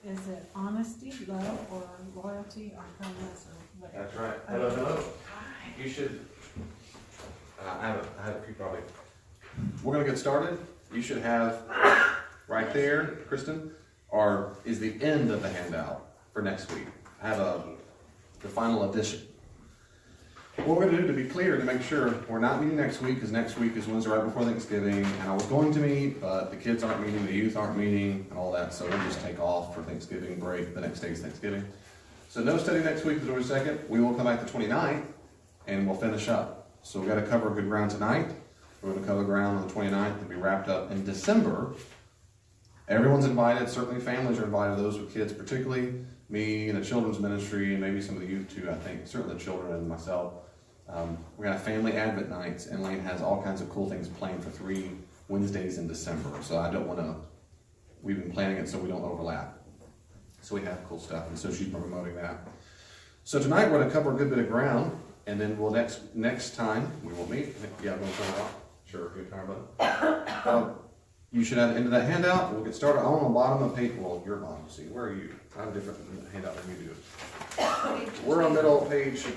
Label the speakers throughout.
Speaker 1: Is it honesty, love, or loyalty, or kindness, or whatever?
Speaker 2: That's right. Hello. You should, I have a few probably. We're going to get started. You should have right there, Kristen, is the end of the handout for next week. I have the final edition. What we're going to do, to be clear, to make sure we're not meeting next week, because next week is Wednesday right before Thanksgiving, and I was going to meet, but the kids aren't meeting, the youth aren't meeting, and all that, so we'll just take off for Thanksgiving break. The next day is Thanksgiving. So no study next week, October 2nd. We will come back the 29th, and we'll finish up. So we've got to cover good ground tonight. We're going to cover ground on the 29th and be wrapped up in December. Everyone's invited. Certainly families are invited, those with kids, particularly me and the children's ministry, and maybe some of the youth too, I think. Certainly the children and myself. We're going to have family Advent nights, and Lane has all kinds of cool things planned for 3 Wednesdays in December. So I don't want to, we've been planning it so we don't overlap. So we have cool stuff, and so she's promoting that. So tonight we're going to cover a good bit of ground, and then we'll next time we will meet. Yeah, I'm going to turn it off. Sure, good time, bud. You should have the end of that handout. We'll get started. I'm on the bottom of page, well, you're bottom, see, where are you? I have a different handout than you do. We're on middle page 2,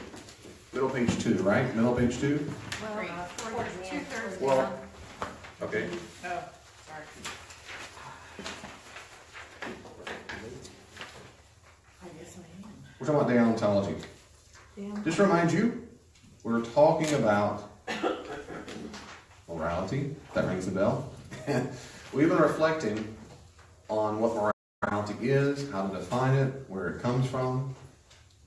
Speaker 2: right? Middle page 2?
Speaker 1: Well, two-thirds
Speaker 2: Well,
Speaker 1: down.
Speaker 2: okay.
Speaker 1: Oh, sorry. I guess I am.
Speaker 2: We're talking about deontology.
Speaker 1: Damn.
Speaker 2: Just to remind you, we're talking about morality. That rings the bell. We've been reflecting on what morality is, how to define it, where it comes from.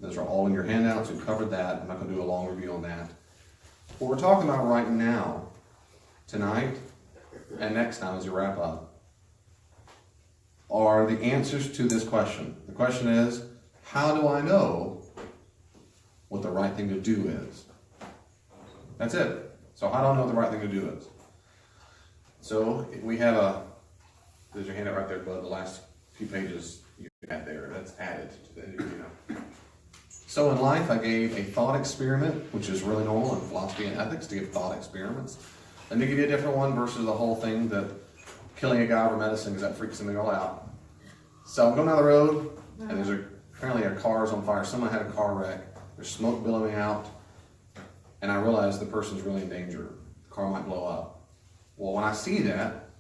Speaker 2: Those are all in your handouts. We've covered that. I'm not going to do a long review on that. What we're talking about right now, tonight, and next time as you wrap up, are the answers to this question. The question is, how do I know what the right thing to do is? That's it. So how do I know what the right thing to do is? So we have there's your handout right there, bud. The last few pages you add there. That's added to the end of your. So in life, I gave a thought experiment, which is really normal in philosophy and ethics to give thought experiments. Let me give you a different one versus the whole thing that killing a guy over medicine, because that freaks them all out. So I'm going down the road, and there's apparently a car's on fire. Someone had a car wreck. There's smoke billowing out, and I realize the person's really in danger. The car might blow up. Well, when I see that,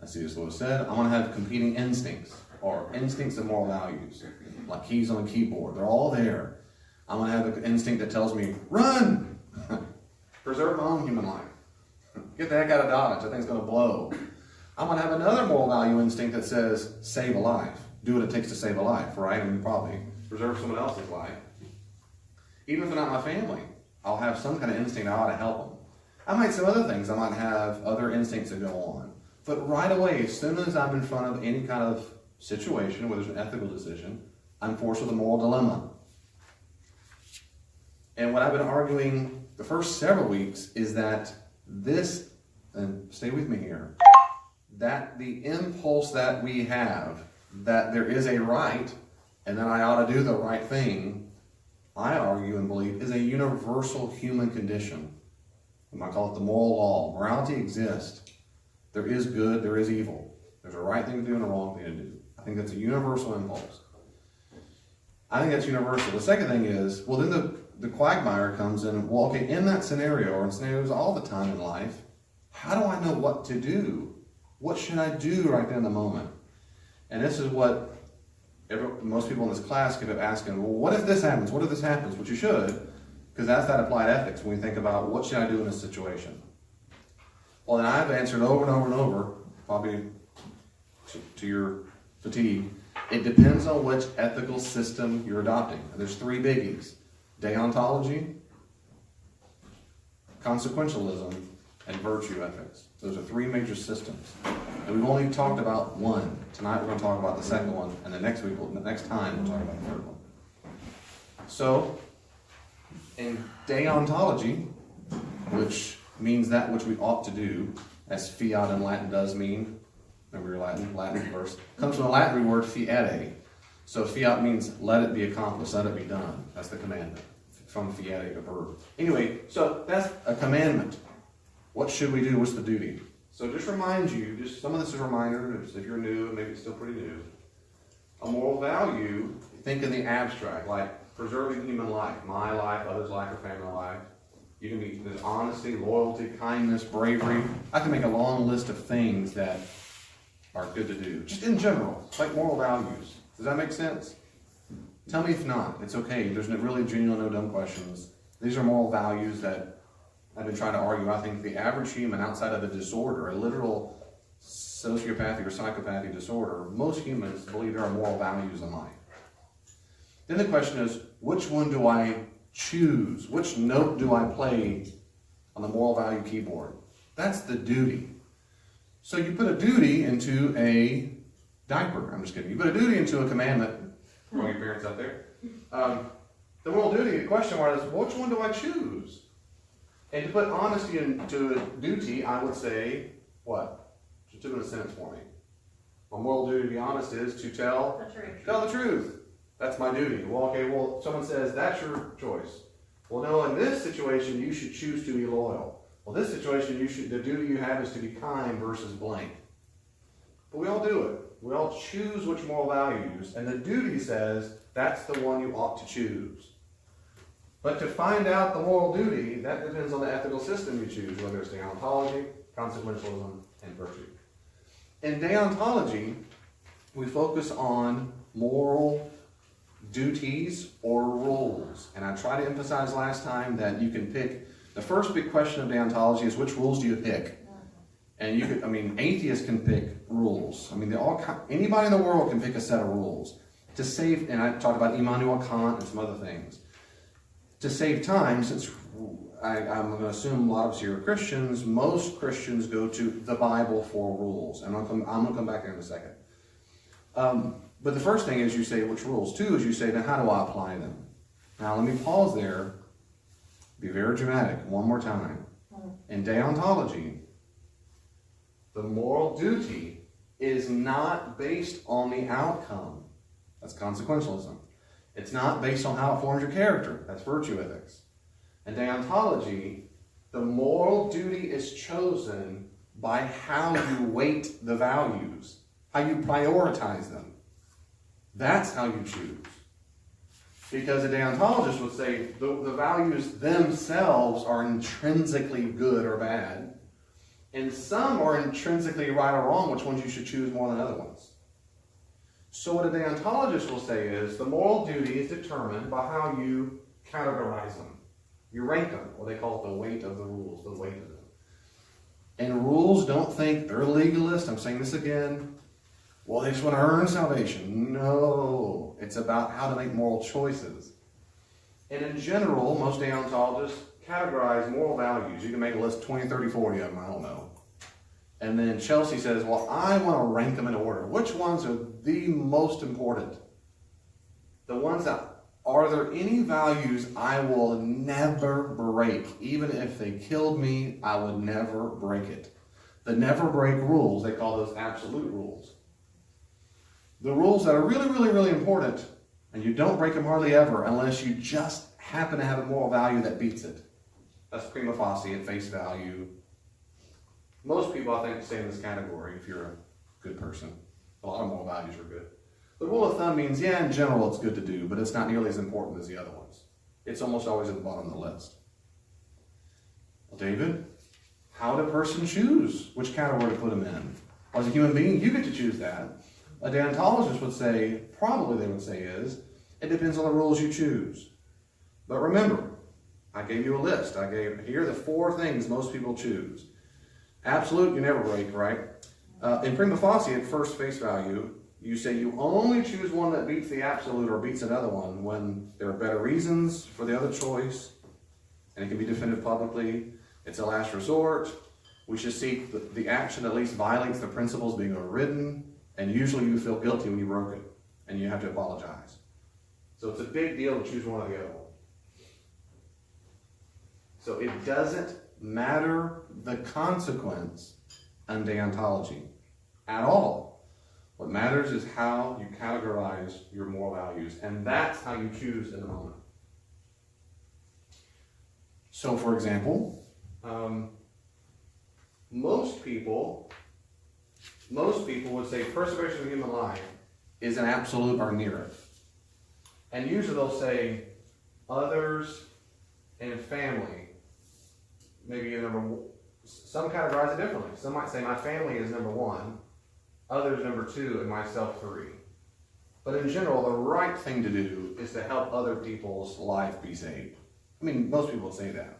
Speaker 2: I see this Lewis said, I'm going to have competing instincts, or instincts and moral values, like keys on a keyboard. They're all there. I'm going to have an instinct that tells me, run! Preserve my own human life. Get the heck out of Dodge. That thing's going to blow. I'm going to have another moral value instinct that says, save a life. Do what it takes to save a life, right? I mean, probably preserve someone else's life. Even if they're not my family, I'll have some kind of instinct I ought to help them. I might say other things. I might have other instincts that go on. But right away, as soon as I'm in front of any kind of situation where there's an ethical decision, I'm forced with a moral dilemma. And what I've been arguing the first several weeks is that this, and stay with me here, that the impulse that we have, that there is a right, and that I ought to do the right thing, I argue and believe is a universal human condition. We might call it the moral law. Morality exists. There is good, there is evil. There's a right thing to do and a wrong thing to do. I think that's a universal impulse. I think that's universal. The second thing is, well, then the quagmire comes in. Well, okay, in that scenario, or in scenarios all the time in life, how do I know what to do? What should I do right then in the moment? And this is what most people in this class keep asking, well, what if this happens? What if this happens? Which you should, because that's that applied ethics when we think about what should I do in this situation. Well, then I've answered over and over and over, probably to your fatigue, it depends on which ethical system you're adopting. And there's 3 biggies: deontology, consequentialism, and virtue ethics. Those are 3 major systems. And we've only talked about one. Tonight we're going to talk about the second one, and the next time we'll talk about the third one. So, in deontology, which means that which we ought to do, as fiat in Latin does mean, remember your Latin verse, comes from the Latin word fiat. So fiat means let it be accomplished, let it be done. That's the commandment, from fiat, a verb. Anyway, so that's a commandment. What should we do? What's the duty? So just remind you, just some of this is a reminder, if you're new, maybe it's still pretty new. A moral value, think in the abstract, like preserving human life, my life, others' life, or family life. You can be, there's honesty, loyalty, kindness, bravery. I can make a long list of things that are good to do. Just in general, like moral values. Does that make sense? Tell me if not. It's okay. There's really genuine, no dumb questions. These are moral values that I've been trying to argue. I think the average human, outside of a disorder, a literal sociopathy or psychopathy disorder, most humans believe there are moral values in life. Then the question is, which one do I choose? Which note do I play on the moral value keyboard? That's the duty. So you put a duty into a diaper. I'm just kidding. You put a duty into a commandment. All your parents out there. The moral duty, the question mark is, which one do I choose? And to put honesty into a duty, I would say, what? Just do it in a sentence for me. My moral duty, to be honest, is to tell the truth. That's my duty. Well, okay, well, someone says, that's your choice. Well, no, in this situation, you should choose to be loyal. Well, this situation, the duty you have is to be kind versus blank. But we all do it. We all choose which moral values, and the duty says that's the one you ought to choose. But to find out the moral duty, that depends on the ethical system you choose, whether it's deontology, consequentialism, and virtue. In deontology, we focus on moral duties or rules. And I tried to emphasize last time that you can pick, the first big question of deontology is which rules do you pick? And you could, atheists can pick rules. Anybody in the world can pick a set of rules. To save, and I talked about Immanuel Kant and some other things. To save time, since I'm going to assume a lot of us here are Christians, most Christians go to the Bible for rules. And I'm going to come back there in a second. But the first thing is you say which rules. Two is you say, now how do I apply them? Now let me pause there. Be very dramatic. One more time. In deontology, the moral duty is not based on the outcome. That's consequentialism. It's not based on how it forms your character. That's virtue ethics. In deontology, the moral duty is chosen by how you weight the values, how you prioritize them. That's how you choose. Because a deontologist would say the values themselves are intrinsically good or bad. And some are intrinsically right or wrong, which ones you should choose more than other ones. So what a deontologist will say is the moral duty is determined by how you categorize them. You rank them, or they call it the weight of the rules, the weight of them. And rules, don't think they're legalist. I'm saying this again. Well, they just want to earn salvation. No, it's about how to make moral choices. And in general, most deontologists categorize moral values. You can make a list 20, 30, 40 of them, I don't know. And then Chelsea says, well, I want to rank them in order. Which ones are the most important? The ones that, are there any values I will never break? Even if they killed me, I would never break it. The never break rules, they call those absolute rules. The rules that are really, really, really important, and you don't break them hardly ever unless you just happen to have a moral value that beats it. That's prima facie at face value. Most people, I think, stay in this category if you're a good person. A lot of moral values are good. The rule of thumb means, yeah, in general it's good to do, but it's not nearly as important as the other ones. It's almost always at the bottom of the list. Well, David, how would a person choose which category to put them in? Well, as a human being, you get to choose that. A deontologist would say, probably they would say is, it depends on the rules you choose. But remember, I gave you a list. Here are the 4 things most people choose. Absolute, you never break, right? In prima facie, at first face value, you say you only choose one that beats the absolute or beats another one when there are better reasons for the other choice, and it can be defended publicly. It's a last resort. We should seek the action that at least violates the principles being overridden, and usually you feel guilty when you broke it, and you have to apologize. So it's a big deal to choose one or the other one. So it doesn't matter the consequence in deontology at all. What matters is how you categorize your moral values, and that's how you choose in the moment. So, for example, most people would say preservation of human life is an absolute or near it. And usually they'll say others and family. Maybe some categorize it differently. Some might say my family is number one, others number two, and myself three. But in general, the right thing to do is to help other people's life be saved. I mean, most people would say that.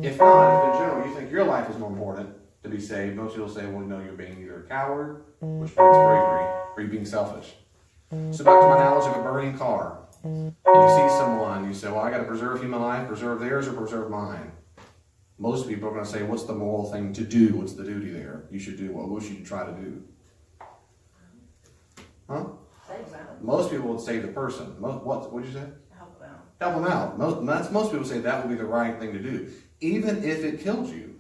Speaker 2: If not, if in general you think your life is more important to be saved, most people say, well, no, you're being either a coward, which breaks bravery, or you're being selfish. So back to my analogy of a burning car. And you see someone, you say, well, I got to preserve human life, preserve theirs or preserve mine. Most people are going to say, what's the moral thing to do? What's the duty there? You should do what should you try to do? Huh? Most people would say the person. What did you say?
Speaker 1: Help them out.
Speaker 2: Help them out. Most people say that would be the right thing to do, even if it kills you.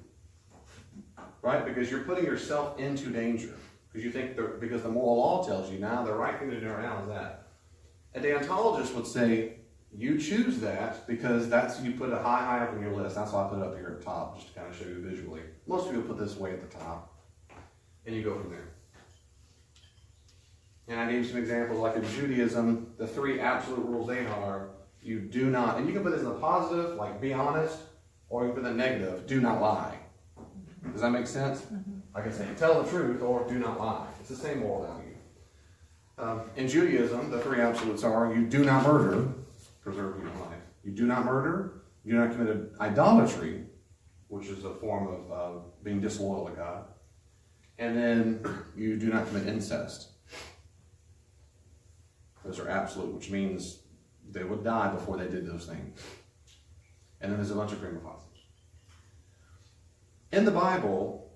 Speaker 2: Right? Because you're putting yourself into danger. Because you think because the moral law tells you now the right thing to do right now is that. A deontologist would say you choose that because you put it high up on your list. That's why I put it up here at the top, just to kind of show you visually. Most people put this way at the top, and you go from there. And I gave some examples, like in Judaism, the three absolute rules they are: you do not, and you can put this in the positive, like be honest, or you can put in the negative, do not lie. Does that make sense? Mm-hmm. Like I say, tell the truth or do not lie. It's the same moral value. In Judaism, the three absolutes are: you do not murder, preserve human life. You do not murder. You do not commit idolatry, which is a form of being disloyal to God. And then you do not commit incest. Those are absolute, which means they would die before they did those things. And then there's a bunch of prima facies. In the Bible,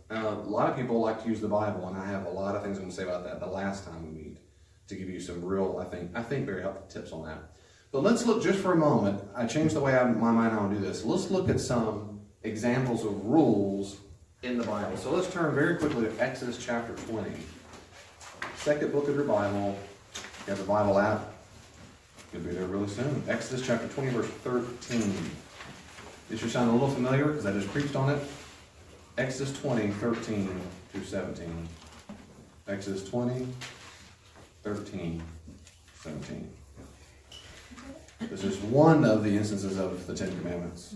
Speaker 2: a lot of people like to use the Bible, and I have a lot of things I'm going to say about that the last time we meet, to give you some real, I think very helpful tips on that. But let's look just for a moment. I changed the way my mind how I do this. Let's look at some examples of rules in the Bible. So let's turn very quickly to Exodus chapter 20. Second book of your Bible. You have the Bible app. You'll be there really soon. Exodus chapter 20, verse 13. This should sound a little familiar because I just preached on it. Exodus 20, 13 through 17. Exodus 20, 13, 17. This is one of the instances of the Ten Commandments.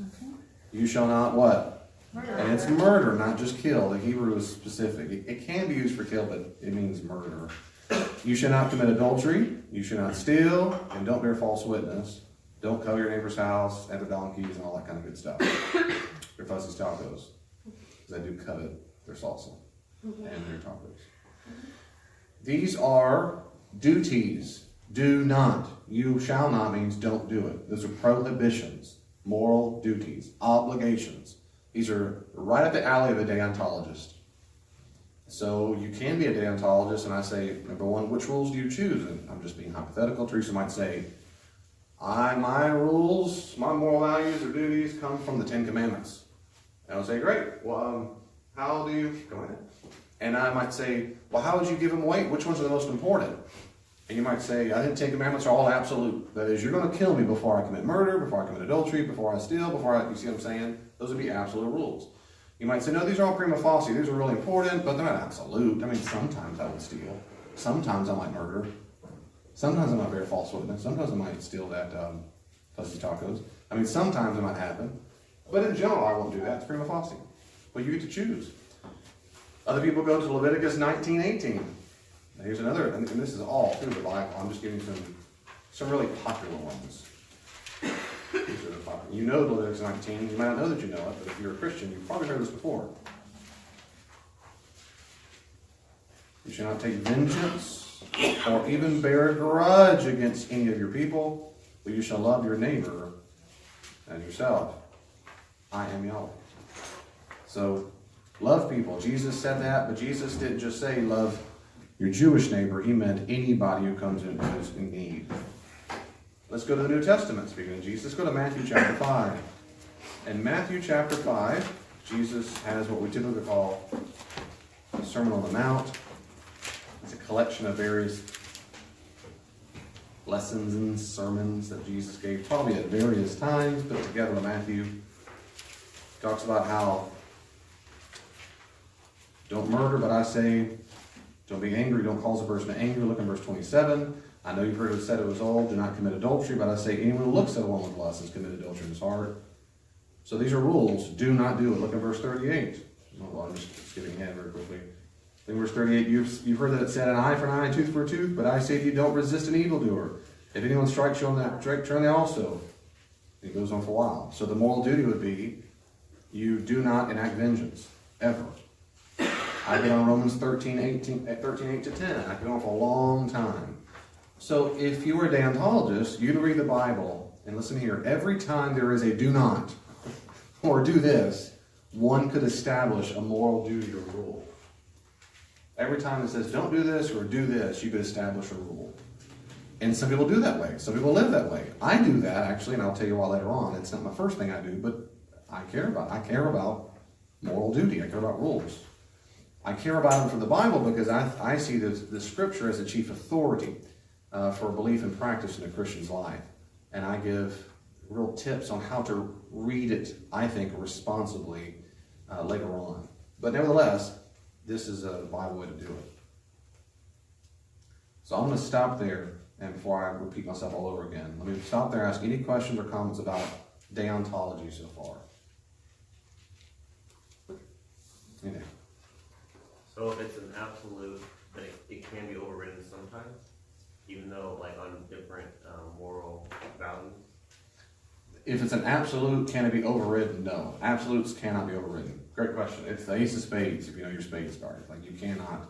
Speaker 2: You shall not what?
Speaker 1: Murder.
Speaker 2: And it's murder, not just kill. The Hebrew is specific. It can be used for kill, but it means murder. You shall not commit adultery. You shall not steal. And don't bear false witness. Don't covet your neighbor's house, and their donkeys, and all that kind of good stuff. Your fuzzy tacos. Because I do covet their salsa and their tacos. These are duties. Do not. You shall not means don't do it. Those are prohibitions, moral duties, obligations. These are right up the alley of a deontologist. So you can be a deontologist, and I say, number one, which rules do you choose? And I'm just being hypothetical. Teresa might say, my rules, my moral values or duties come from the Ten Commandments. And I'll say, great. Well, how do you, go ahead. And I might say, well, how would you give them weight? Which ones are the most important? And you might say, I think Ten Commandments are all absolute. That is, you're going to kill me before I commit murder, before I commit adultery, before I steal, you see what I'm saying? Those would be absolute rules. You might say, no, these are all prima facie. These are really important, but they're not absolute. I mean, sometimes I would steal. Sometimes I might murder. Sometimes I might bear false witness. Sometimes I might steal that fuzzy tacos. I mean, sometimes it might happen. But in general, I won't do that. It's prima facie. But you get to choose. Other people go to Leviticus 19:18. Here's another, and this is all through the Bible. I'm just giving some really popular ones. These are the popular. You know Leviticus 19. You might not know that you know it, but if you're a Christian, you've probably heard this before. You shall not take vengeance or even bear a grudge against any of your people, but you shall love your neighbor as yourself. I am Yahweh. So, love people. Jesus said that, but Jesus didn't just say love your Jewish neighbor. He meant anybody who comes in who is in need. Let's go to the New Testament, speaking of Jesus. Let's go to Matthew chapter 5. In Matthew chapter 5, Jesus has what we typically call the Sermon on the Mount. It's a collection of various lessons and sermons that Jesus gave, probably at various times, put together in Matthew. He talks about how don't murder, but I say Don't be angry, don't cause a person to anger. Look in verse 27. I know you've heard it said it was old, do not commit adultery, but I say anyone who looks at a woman with lust has committed adultery in his heart. So these are rules. Do not do it. Look at verse 38. Well, I'm just skipping ahead very quickly. In verse 38, you've heard that it said, an eye for an eye, a tooth for a tooth, but I say to you, don't resist an evildoer. If anyone strikes you on that, turn there also. It goes on for a while. So the moral duty would be, you do not enact vengeance, ever. I get on Romans 13:8 to 10. I get on for a long time. So if you were a deontologist, you'd read the Bible, and listen here, every time there is a do not, or do this, one could establish a moral duty or rule. Every time it says don't do this or do this, you could establish a rule. And some people do that way. Some people live that way. I do that, actually, and I'll tell you why later on. It's not my first thing I do, but I care about moral duty. I care about rules. I care about them from the Bible because I see the Scripture as the chief authority for belief and practice in a Christian's life. And I give real tips on how to read it, I think, responsibly later on. But nevertheless, this is a Bible way to do it. So I'm going to stop there, and before I repeat myself all over again, let me stop there and ask any questions or comments about deontology so far. Yeah.
Speaker 3: So if it's an absolute, but it can be overridden sometimes, even though like on different moral values?
Speaker 2: If it's an absolute, can it be overridden? No. Absolutes cannot be overridden. Great question. It's the ace of spades, if you know your spades card. Like, you cannot.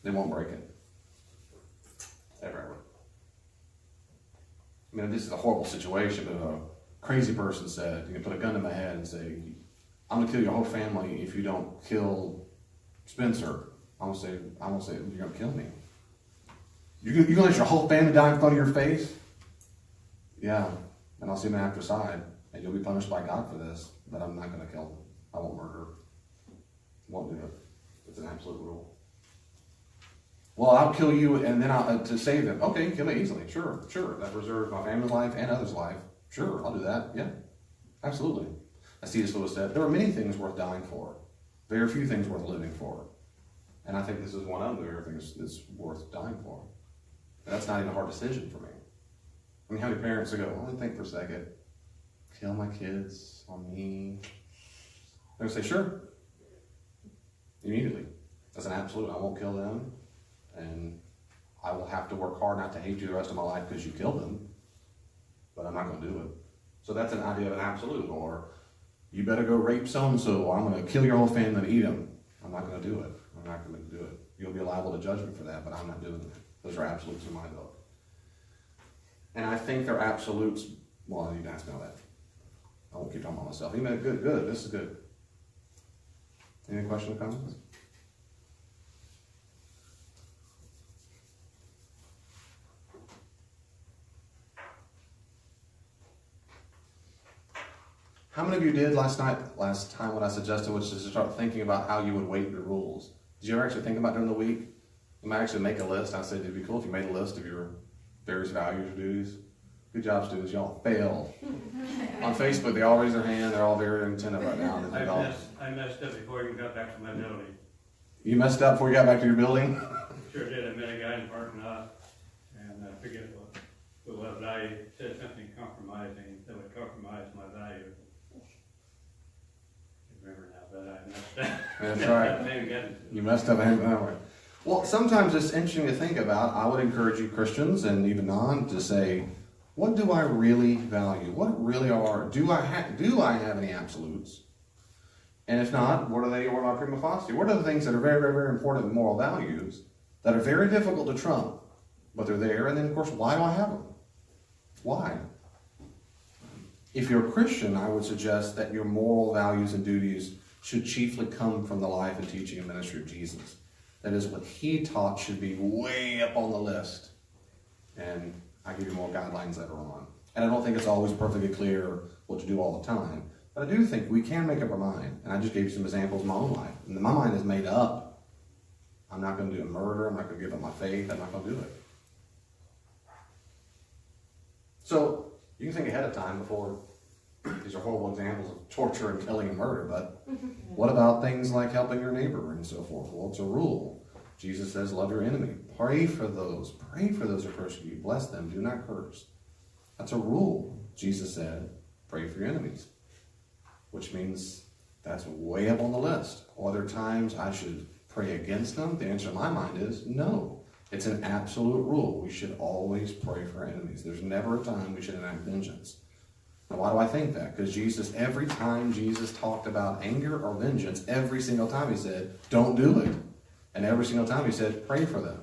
Speaker 2: They won't break it. Ever. I mean, this is a horrible situation, but a crazy person said, you can put a gun to my head and say, I'm going to kill your whole family if you don't kill Spencer. I'm going to say, you're going to kill me. You're going to let your whole family die in front of your face? Yeah, and I'll see him after side, and you'll be punished by God for this, but I'm not going to kill him. I won't murder. Won't do it. It's an absolute rule. Well, I'll kill you, and then to save him. Okay, kill me easily. Sure. That preserves my family's life and others' life. Sure, I'll do that. Yeah, absolutely. As C.S. Lewis said, there are many things worth dying for. Very few things worth living for. And I think this is one of the very things that's worth dying for. And that's not even a hard decision for me. I mean, how many parents will go, only think for a second, kill my kids on me? They're going to say, sure. Immediately. That's an absolute. I won't kill them. And I will have to work hard not to hate you the rest of my life because you killed them. But I'm not going to do it. So that's an idea of an absolute. Or, you better go rape so-and-so, or I'm going to kill your whole family and eat them. I'm not going to do it. I'm not going to do it. You'll be liable to judgment for that, but I'm not doing that. Those are absolutes in my book. And I think they're absolutes. Well, you guys know that. I won't keep talking about myself. Good. This is good. Any questions or comments? How many of you did last time what I suggested, which is to start thinking about how you would weight your rules? Did you ever actually think about during the week? You might actually make a list. I said it'd be cool if you made a list of your various values or duties. Good job, students. Y'all failed. On Facebook, they all raise their hand. They're all very attentive right now.
Speaker 4: I messed up before you got back to my building.
Speaker 2: You messed up before you got back to your building?
Speaker 4: Sure did. I met a guy in the parking lot, and I forget what value. Said something compromising that would compromise my value. I can't remember now, but I messed up.
Speaker 2: That's right. You messed up anyway. Well, sometimes it's interesting to think about. I would encourage you Christians and even non to say, what do I really value? What really are? Do I have any absolutes? And if not, what are they? What are my prima facie? What are the things that are very, very, very important moral values that are very difficult to trump, but they're there? And then, of course, why do I have them? Why? If you're a Christian, I would suggest that your moral values and duties should chiefly come from the life and teaching and ministry of Jesus. That is, what he taught should be way up on the list. And I'll give you more guidelines later on. And I don't think it's always perfectly clear what to do all the time. But I do think we can make up our mind. And I just gave you some examples in my own life. And my mind is made up. I'm not going to do a murder. I'm not going to give up my faith. I'm not going to do it. So you can think ahead of time before These are horrible examples of torture and killing and murder, but what about things like helping your neighbor and so forth? Well, it's a rule. Jesus says, love your enemy. Pray for those. Pray for those who persecute you. Bless them. Do not curse. That's a rule. Jesus said, pray for your enemies, which means that's way up on the list. Other times I should pray against them? The answer in my mind is no. It's an absolute rule. We should always pray for our enemies. There's never a time we should enact vengeance. Now, why do I think that? Because every time Jesus talked about anger or vengeance, every single time he said, don't do it. And every single time he said, pray for them.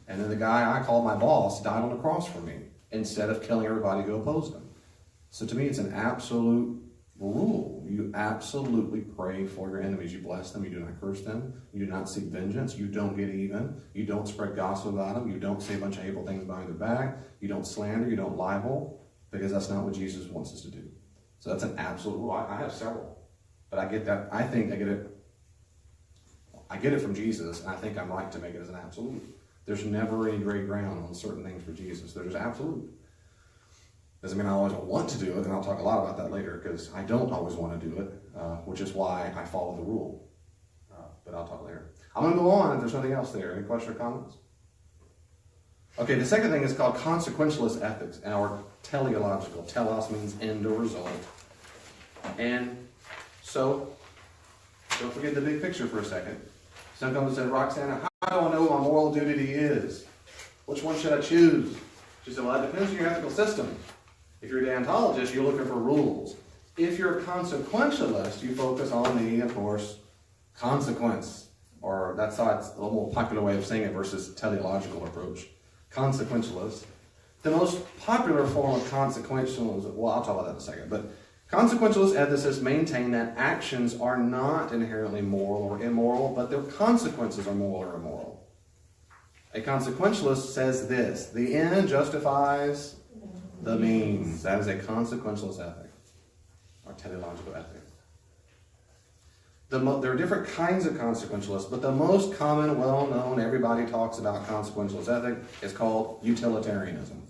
Speaker 2: And then the guy I called my boss died on the cross for me instead of killing everybody who opposed him. So to me, it's an absolute rule. You absolutely pray for your enemies. You bless them. You do not curse them. You do not seek vengeance. You don't get even. You don't spread gossip about them. You don't say a bunch of hateful things behind their back. You don't slander. You don't libel, because that's not what Jesus wants us to do. So that's an absolute rule. I have several, but I get that. I get it from Jesus, and I think I'm right to make it as an absolute. There's never any gray ground on certain things for Jesus. There's absolute. Doesn't mean I always want to do it, and I'll talk a lot about that later, because I don't always want to do it, which is why I follow the rule. But I'll talk later. I'm going to go on if there's nothing else there. Any questions or comments? Okay, the second thing is called consequentialist ethics, or teleological. Telos means end or result. And so, don't forget the big picture for a second. Sometimes said, Roxana, how do I know what my moral duty is? Which one should I choose? She said, well, that depends on your ethical system. If you're a deontologist, you're looking for rules. If you're a consequentialist, you focus on the, of course, consequence. Or that's how it's a little more popular way of saying it versus teleological approach. Consequentialist. The most popular form of consequentialism, well, I'll talk about that in a second, but consequentialist ethicists maintain that actions are not inherently moral or immoral, but their consequences are moral or immoral. A consequentialist says this: the end justifies the means. That is a consequentialist ethic, or teleological ethic. There are different kinds of consequentialists, but the most common, well-known, everybody talks about consequentialist ethic is called utilitarianism.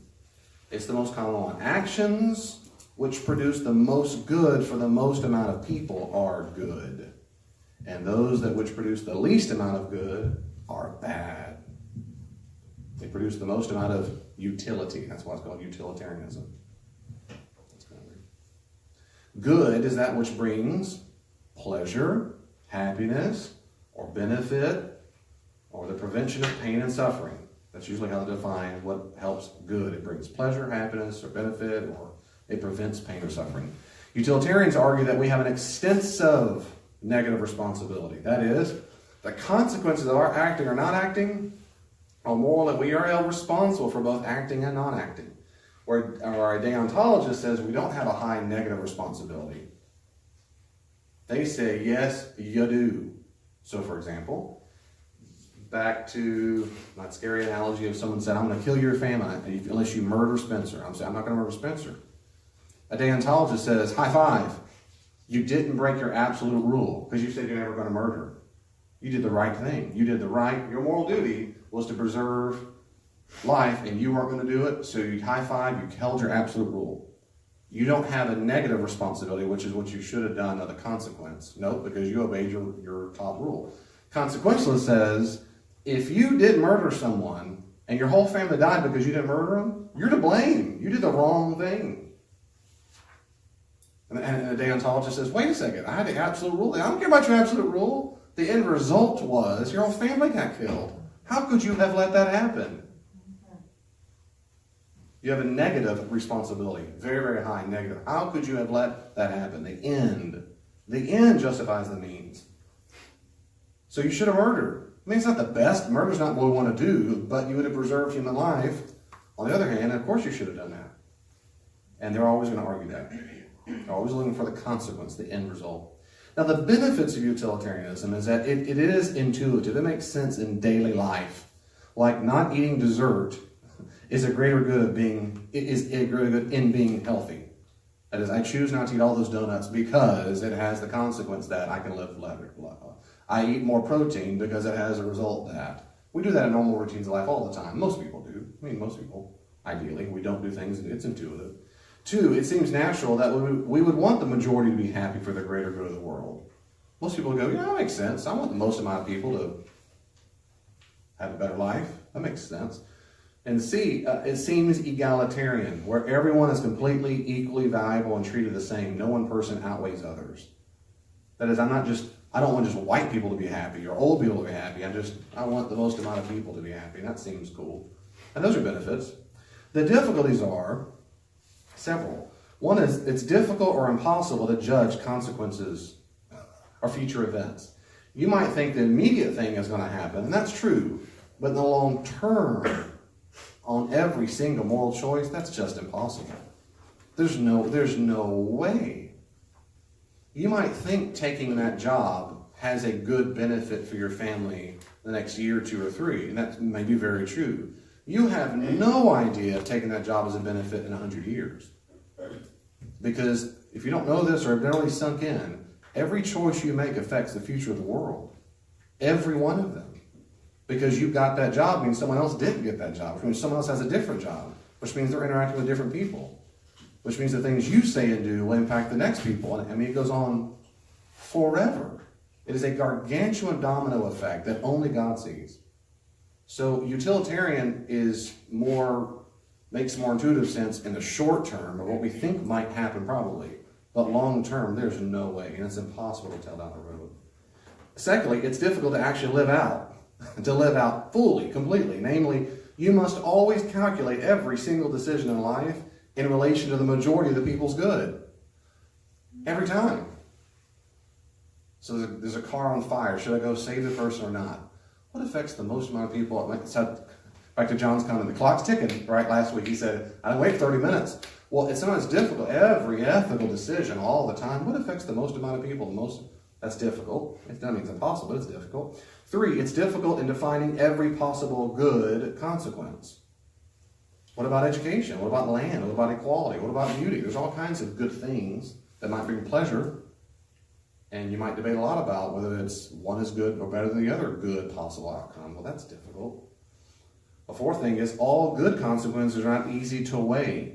Speaker 2: It's the most common one. Actions which produce the most good for the most amount of people are good. And those which produce the least amount of good are bad. They produce the most amount of utility. That's why it's called utilitarianism. That's kind of weird. Good is that which brings pleasure, happiness, or benefit, or the prevention of pain and suffering. That's usually how they define what helps good. It brings pleasure, happiness, or benefit, or it prevents pain or suffering. Utilitarians argue that we have an extensive negative responsibility. That is, the consequences of our acting or not acting are moral, and we are held responsible for both acting and not acting. Where a deontologist says we don't have a high negative responsibility. They say, yes, you do. So, for example, back to that scary analogy of someone said, I'm going to kill your family unless you murder Spencer. I'm saying, I'm not going to murder Spencer. A deontologist says, high five. You didn't break your absolute rule because you said you're never going to murder. You did the right thing. You did the right, your moral duty was to preserve life, and you weren't going to do it, so you high five, you held your absolute rule. You don't have a negative responsibility, which is what you should have done of the consequence. Nope, because you obeyed your top rule. Consequentialist says, if you did murder someone and your whole family died because you didn't murder them, you're to blame. You did the wrong thing. And the deontologist says, wait a second, I had the absolute rule. I don't care about your absolute rule. The end result was your whole family got killed. How could you have let that happen? You have a negative responsibility, very, very high negative. How could you have let that happen? The end justifies the means. So you should have murdered. I mean, it's not the best. Murder's not what we want to do, but you would have preserved human life. On the other hand, of course you should have done that. And they're always going to argue that. They're always looking for the consequence, the end result. Now, the benefits of utilitarianism is that it is intuitive. It makes sense in daily life. Like not eating dessert is a greater good in being healthy. That is, I choose not to eat all those donuts because it has the consequence that I can live longer. I eat more protein because it has a result that. We do that in normal routines of life all the time. Most people do. I mean, most people, ideally. We don't do things, it's intuitive. 2, it seems natural that we would want the majority to be happy for the greater good of the world. Most people go, yeah, that makes sense. I want the most amount of people to have a better life. That makes sense. And C, it seems egalitarian, where everyone is completely equally valuable and treated the same. No one person outweighs others. That is, I don't want just white people to be happy or old people to be happy. I want the most amount of people to be happy. And that seems cool. And those are benefits. The difficulties are several. One is it's difficult or impossible to judge consequences or future events. You might think the immediate thing is going to happen, and that's true. But in the long term, on every single moral choice, that's just impossible. There's no way. You might think taking that job has a good benefit for your family the next year, 2 or 3, and that may be very true. You have no idea if taking that job is a benefit in 100 years. Because if you don't know this or have barely sunk in, every choice you make affects the future of the world. Every one of them. Because you got that job means someone else didn't get that job, which means someone else has a different job, which means they're interacting with different people, which means the things you say and do will impact the next people. And I mean, it goes on forever. It is a gargantuan domino effect that only God sees. So utilitarian makes more intuitive sense in the short term of what we think might happen probably. But long term, there's no way, and it's impossible to tell down the road. Secondly, it's difficult to actually live out, to live out fully, completely. Namely, you must always calculate every single decision in life in relation to the majority of the people's good. Every time. So there's a car on fire. Should I go save the person or not? What affects the most amount of people? Back to John's comment, the clock's ticking, right? Last week he said, I didn't wait 30 minutes. Well, it's sometimes difficult. Every ethical decision all the time. What affects the most amount of people? That's difficult. It doesn't mean it's impossible, but it's difficult. 3, it's difficult in defining every possible good consequence. What about education? What about land? What about equality? What about beauty? There's all kinds of good things that might bring pleasure. And you might debate a lot about whether one is good or better than the other good possible outcome. Well, that's difficult. A 4th thing is all good consequences are not easy to weigh.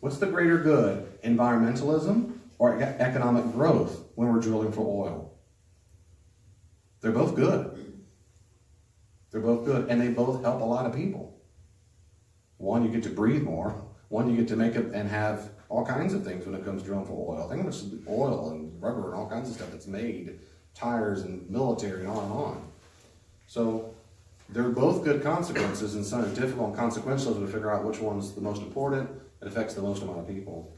Speaker 2: What's the greater good? Environmentalism or economic growth when we're drilling for oil? They're both good. They're both good, and they both help a lot of people. One, you get to breathe more. One, you get to make it and have all kinds of things when it comes to drilling for oil. Think of much oil and rubber and all kinds of stuff that's made, tires and military and on and on. So they're both good consequences, and some are difficult and consequential to figure out which one's the most important. It affects the most amount of people.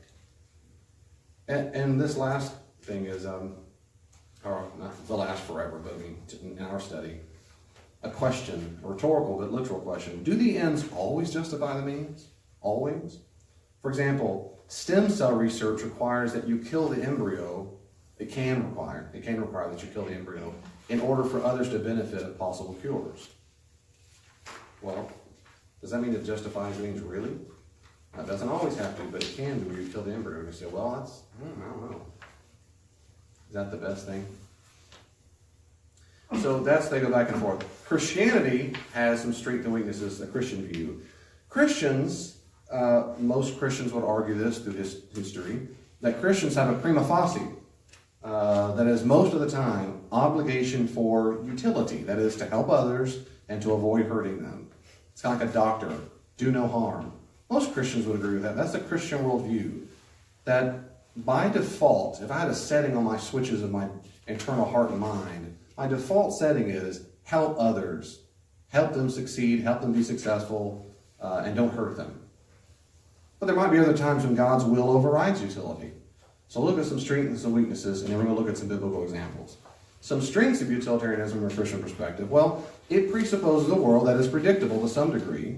Speaker 2: And this last thing is, or not the last forever, but I mean, in our study, a question, a rhetorical but literal question. Do the ends always justify the means? Always? For example, stem cell research requires that you kill the embryo. It can require that you kill the embryo in order for others to benefit of possible cures. Well, does that mean it justifies means really? It doesn't always have to, but it can do where you kill the embryo. And you say, well, I don't know. Is that the best thing? So they go back and forth. Christianity has some strengths and weaknesses, a Christian view. Christians, most Christians would argue this through history, that Christians have a prima facie, that is most of the time obligation for utility, that is to help others and to avoid hurting them. It's kind of like a doctor, do no harm. Most Christians would agree with that. That's a Christian worldview. That by default, if I had a setting on my switches of my internal heart and mind, my default setting is help others, help them succeed, help them be successful, and don't hurt them. But there might be other times when God's will overrides utility. So look at some strengths and some weaknesses, and then we're going to look at some biblical examples. Some strengths of utilitarianism from a Christian perspective. Well, it presupposes a world that is predictable to some degree,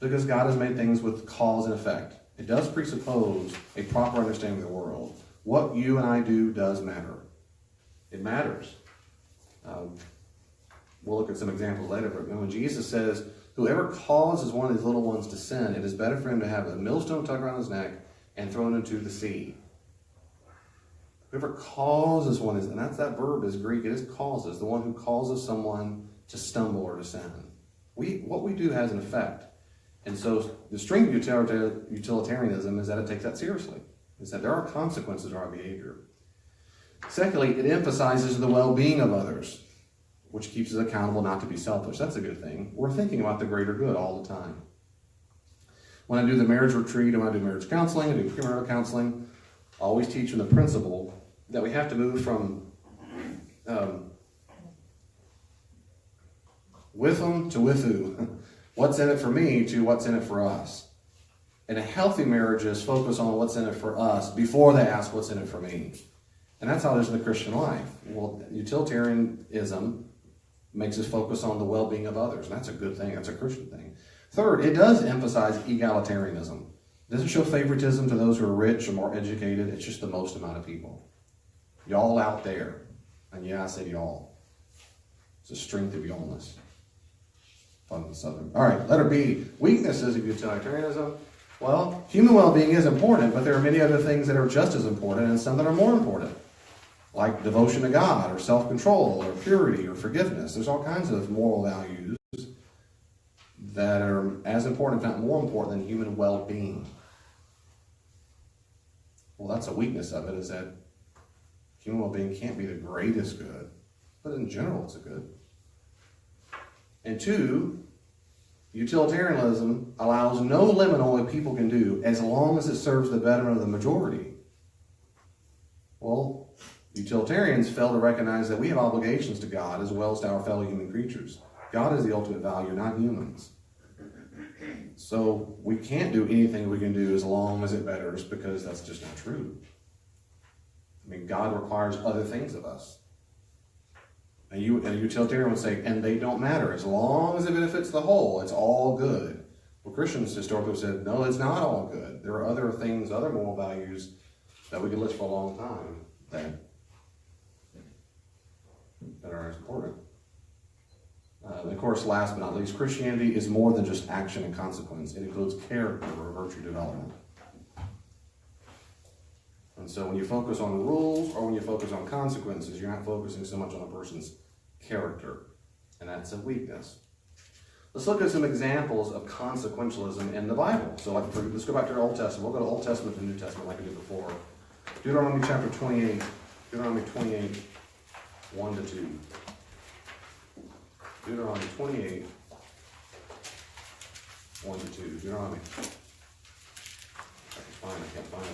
Speaker 2: because God has made things with cause and effect. It does presuppose a proper understanding of the world. What you and I do does matter. It matters. We'll look at some examples later, but when Jesus says, whoever causes one of these little ones to sin, it is better for him to have a millstone tucked around his neck and thrown into the sea. Whoever causes one is, and that verb is Greek, it is causes, the one who causes someone to stumble or to sin. What we do has an effect. And so the strength of utilitarianism is that it takes that seriously. Is that there are consequences to our behavior. Secondly, it emphasizes the well-being of others, which keeps us accountable not to be selfish. That's a good thing. We're thinking about the greater good all the time. When I do the marriage retreat, and when I do marriage counseling, I do premarital counseling, I always teach them the principle that we have to move from with them to with who. What's in it for me to what's in it for us. And a healthy marriage is focus on what's in it for us before they ask what's in it for me. And that's how it is in the Christian life. Well, utilitarianism makes us focus on the well-being of others. And that's a good thing. That's a Christian thing. Third, it does emphasize egalitarianism. It doesn't show favoritism to those who are rich or more educated. It's just the most amount of people. Y'all out there. And yeah, I said y'all. It's the strength of y'allness. Fun and southern. All right, letter B. Weaknesses of utilitarianism. Well, human well-being is important, but there are many other things that are just as important and some that are more important. Like devotion to God, or self-control, or purity, or forgiveness. There's all kinds of moral values that are as important, if not more important, than human well-being. Well, that's a weakness of it, is that human well-being can't be the greatest good, but in general, it's a good. And two, utilitarianism allows no limit on what people can do as long as it serves the betterment of the majority. Well, utilitarians fail to recognize that we have obligations to God as well as to our fellow human creatures. God is the ultimate value, not humans. So we can't do anything we can do as long as it betters, because that's just not true. I mean, God requires other things of us. And a utilitarian would say, and they don't matter. As long as it benefits the whole, it's all good. Well, Christians historically have said, no, it's not all good. There are other things, other moral values that we could list for a long time that are as important. Of course, last but not least, Christianity is more than just action and consequence. It includes character or virtue development. And so when you focus on rules or when you focus on consequences, you're not focusing so much on a person's character. And that's a weakness. Let's look at some examples of consequentialism in the Bible. So let's go back to our Old Testament. We'll go to Old Testament and New Testament like we did before. Deuteronomy chapter 28. Deuteronomy 28, 1 to 2. Deuteronomy 28, 1 to 2. Deuteronomy. I can't find it.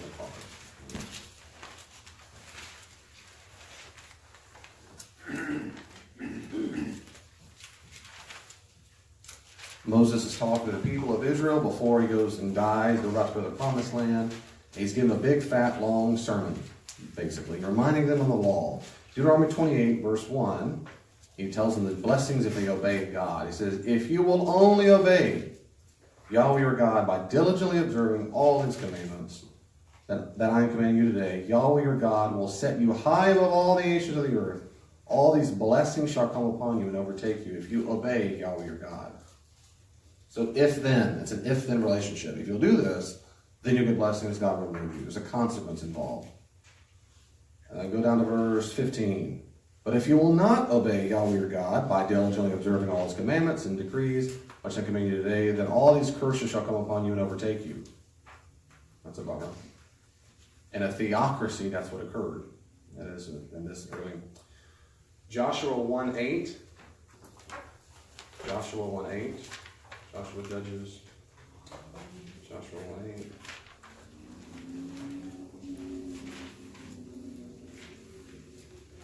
Speaker 2: Moses is talking to the people of Israel before he goes and dies. They're about to go to the promised land. He's giving a big, fat, long sermon, basically, reminding them of the law. Deuteronomy 28, verse 1, he tells them the blessings if they obey God. He says, if you will only obey Yahweh your God by diligently observing all his commandments that I am commanding you today, Yahweh your God will set you high above all the nations of the earth. All these blessings shall come upon you and overtake you if you obey Yahweh your God. So if-then, it's an if-then relationship. If you'll do this, then you'll get blessings, God will reward you. There's a consequence involved. And then go down to verse 15. But if you will not obey Yahweh your God by diligently observing all his commandments and decrees, which I command you today, then all these curses shall come upon you and overtake you. That's a bummer. In a theocracy, that's what occurred. That is in this early. Joshua 1:8. Joshua 1:8. Joshua Judges. Joshua 1:8.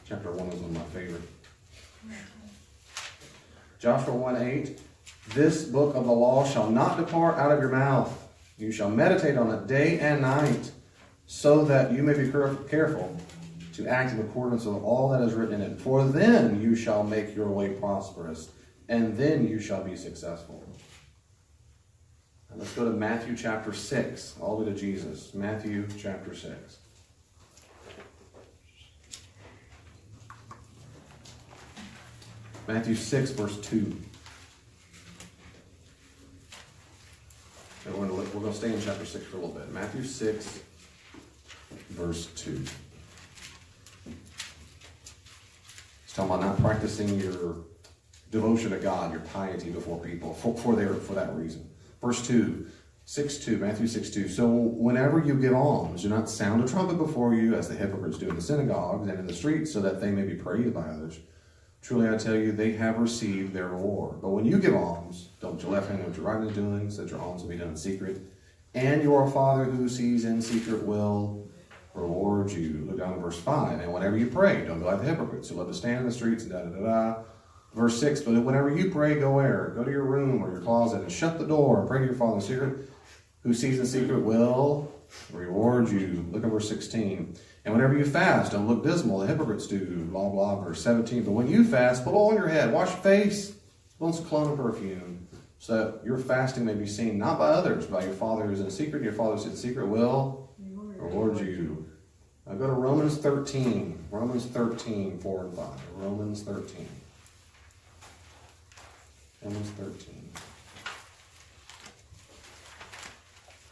Speaker 2: Chapter 1 is one of my favorite. Joshua 1:8. This book of the law shall not depart out of your mouth. You shall meditate on it day and night, so that you may be careful to act in accordance with all that is written in it. For then you shall make your way prosperous, and then you shall be successful. And let's go to Matthew chapter 6, all the way to Jesus. Matthew chapter 6. Matthew 6, verse 2. We're going to stay in chapter 6 for a little bit. Matthew 6, verse 2. It's talking about not practicing your devotion to God, your piety before people, for that reason. Verse 2, 6:2, Matthew 6:2. So whenever you give alms, do not sound a trumpet before you, as the hypocrites do in the synagogues and in the streets, so that they may be praised by others. Truly I tell you, they have received their reward. But when you give alms, don't let your left hand know what your right hand is doing, so that your alms will be done in secret. And your Father who sees in secret will reward you. Look down at verse 5. And whenever you pray, don't be like the hypocrites who love to stand in the streets and da-da-da-da. Verse 6, but whenever you pray, go where? Go to your room or your closet and shut the door and pray to your Father in secret, who sees in secret will reward you. Look at verse 16. And whenever you fast, don't look dismal, the hypocrites do, blah, blah. Verse 17, but when you fast, put oil on your head, wash your face, put on some cologne and perfume, so that your fasting may be seen not by others, but by your Father who is in secret. Your Father who is in secret will reward you. Now go to Romans 13. Romans 13, 4 and 5. Romans 13. Romans 13.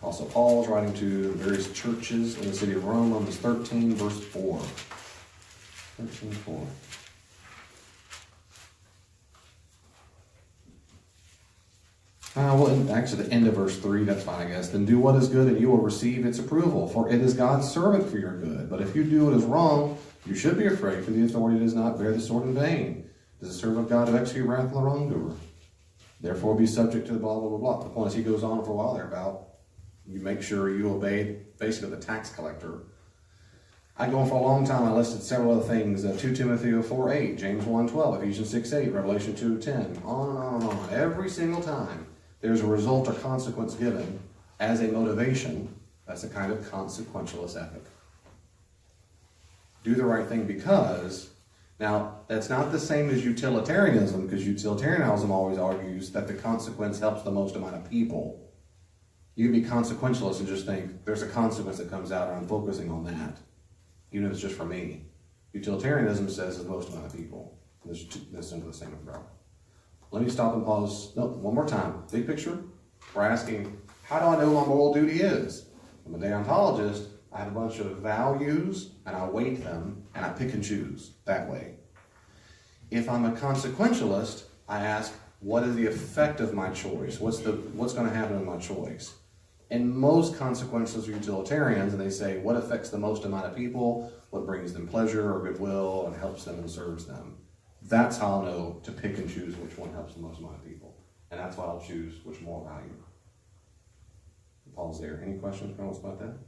Speaker 2: Also, Paul is writing to various churches in the city of Rome. Romans 13, verse 4. 13, 4. Well, actually, the end of verse 3, that's fine, I guess. Then do what is good, and you will receive its approval, for it is God's servant for your good. But if you do what is wrong, you should be afraid, for the authority does not bear the sword in vain. It is the servant of God to execute wrath on the wrongdoer. Therefore, be subject to the blah, blah, blah, blah. The point is, he goes on for a while there about you make sure you obey, basically, the tax collector. I go on for a long time. I listed several other things. 2 Timothy 4:8, James 1:12, Ephesians 6:8, Revelation 2:10, on and on and on. Every single time there's a result or consequence given as a motivation. That's a kind of consequentialist ethic. Do the right thing because, now that's not the same as utilitarianism, because utilitarianism always argues that the consequence helps the most amount of people. You can be consequentialist and just think there's a consequence that comes out and I'm focusing on that, even if it's just for me. Utilitarianism says the most amount of people. That's under the same umbrella. Let me stop and pause. No, one more time. Big picture. We're asking, how do I know what my moral duty is? I'm a deontologist. I have a bunch of values, and I weight them, and I pick and choose that way. If I'm a consequentialist, I ask, what is the effect of my choice? What's going to happen in my choice? And most consequentialists are utilitarians, and they say, what affects the most amount of people? What brings them pleasure or goodwill and helps them and serves them? That's how I'll know to pick and choose which one helps the most amount of people. And that's why I'll choose which moral value. Paul's there. Any questions, comments about that?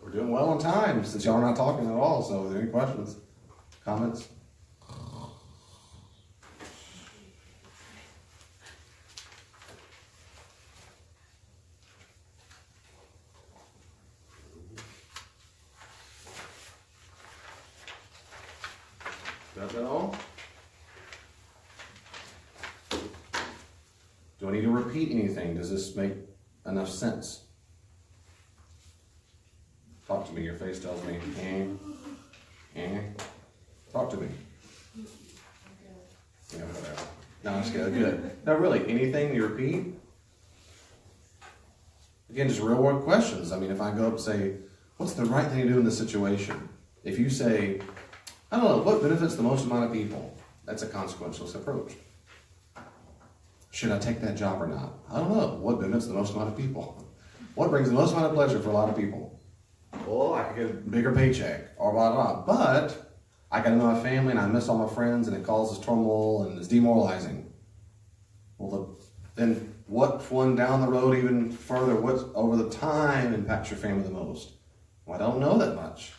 Speaker 2: We're doing well on time since y'all are not talking at all. So are there any questions, comments? Is that all? Do I need to repeat anything? Does this make enough sense? Talk to me. Your face tells me, Talk to me. Yeah, whatever. No, it's good. Good. No, really, anything you repeat? Again, just real world questions. I mean, if I go up and say, what's the right thing to do in this situation? If you say, I don't know, what benefits the most amount of people? That's a consequentialist approach. Should I take that job or not? I don't know. What benefits the most amount of people? What brings the most amount of pleasure for a lot of people? Well, I could get a bigger paycheck, or blah, blah, blah. But I got to know my family, and I miss all my friends, and it causes turmoil, and it's demoralizing. Well, then what one down the road even further, what's over the time impacts your family the most? Well, I don't know that much.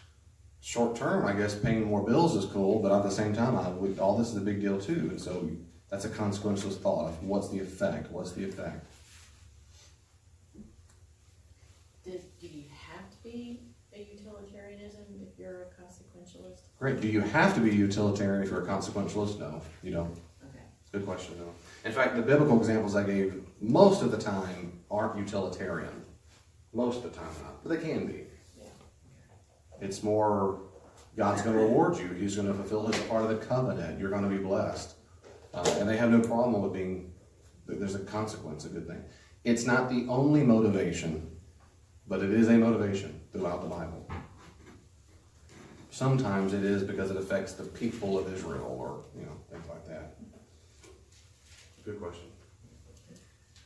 Speaker 2: Short term, I guess paying more bills is cool, but at the same time, all this is a big deal too. And so that's a consequentialist thought of what's the effect? What's the effect?
Speaker 5: Do you have to be a utilitarianism if you're a consequentialist?
Speaker 2: Great. Do you have to be utilitarian if you're a consequentialist? No, you don't.
Speaker 5: Okay.
Speaker 2: Good question, though. In fact, the biblical examples I gave most of the time aren't utilitarian. Most of the time not, but they can be. It's more, God's going to reward you. He's going to fulfill his part of the covenant. You're going to be blessed. And they have no problem with being, there's a consequence, a good thing. It's not the only motivation, but it is a motivation throughout the Bible. Sometimes it is because it affects the people of Israel or, things like that. Good question.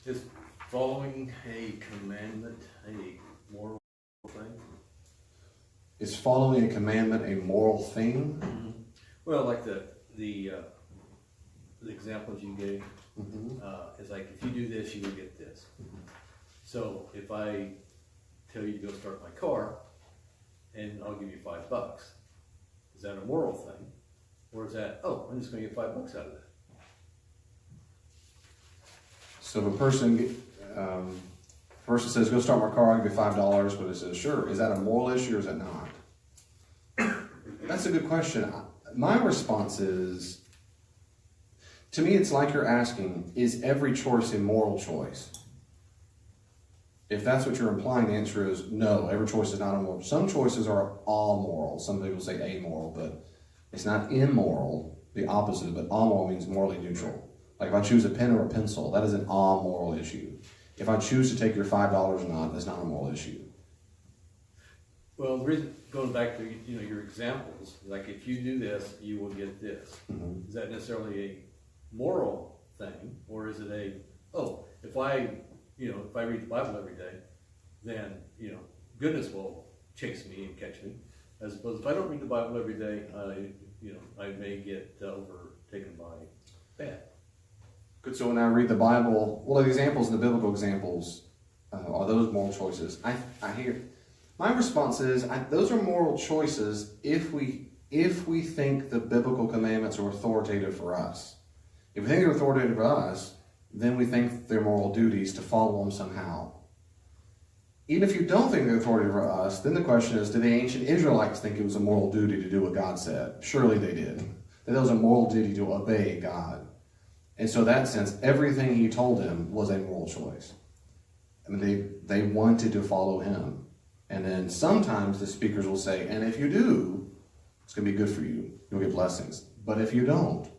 Speaker 6: Is following a commandment a moral thing?
Speaker 2: Is following a commandment a moral thing?
Speaker 6: Mm-hmm. Well, like the examples you gave, is like, if you do this, you will get this. So if I tell you to go start my car, and I'll give you $5, is that a moral thing? Or is that, oh, I'm just going to get $5 out of that?
Speaker 2: So if a person says, go start my car, I'll give you $5, but it says, sure, is that a moral issue or is it not? That's a good question. My response is, to me, it's like you're asking, is every choice a moral choice? If that's what you're implying, the answer is no, every choice is not immoral. Some choices are all moral. Some people say amoral, but it's not immoral, the opposite, but amoral means morally neutral. Like if I choose a pen or a pencil, that is an amoral issue. If I choose to take your $5 or not, that's not a moral issue.
Speaker 6: Well, the reason, going back to your examples, like if you do this, you will get this. Mm-hmm. Is that necessarily a moral thing, or is it if I read the Bible every day, then goodness will chase me and catch me, as opposed if I don't read the Bible every day, I may get overtaken by bad.
Speaker 2: Good. So when I read the Bible, the examples and the biblical examples are those moral choices. I hear. My response is, those are moral choices if we think the biblical commandments are authoritative for us. If we think they're authoritative for us, then we think they're moral duties to follow them somehow. Even if you don't think they're authoritative for us, then the question is, did the ancient Israelites think it was a moral duty to do what God said? Surely they did. That was a moral duty to obey God. And so in that sense, everything he told them was a moral choice. I mean, they wanted to follow him. And then sometimes the speakers will say, and if you do, it's going to be good for you. You'll get blessings. But if you don't,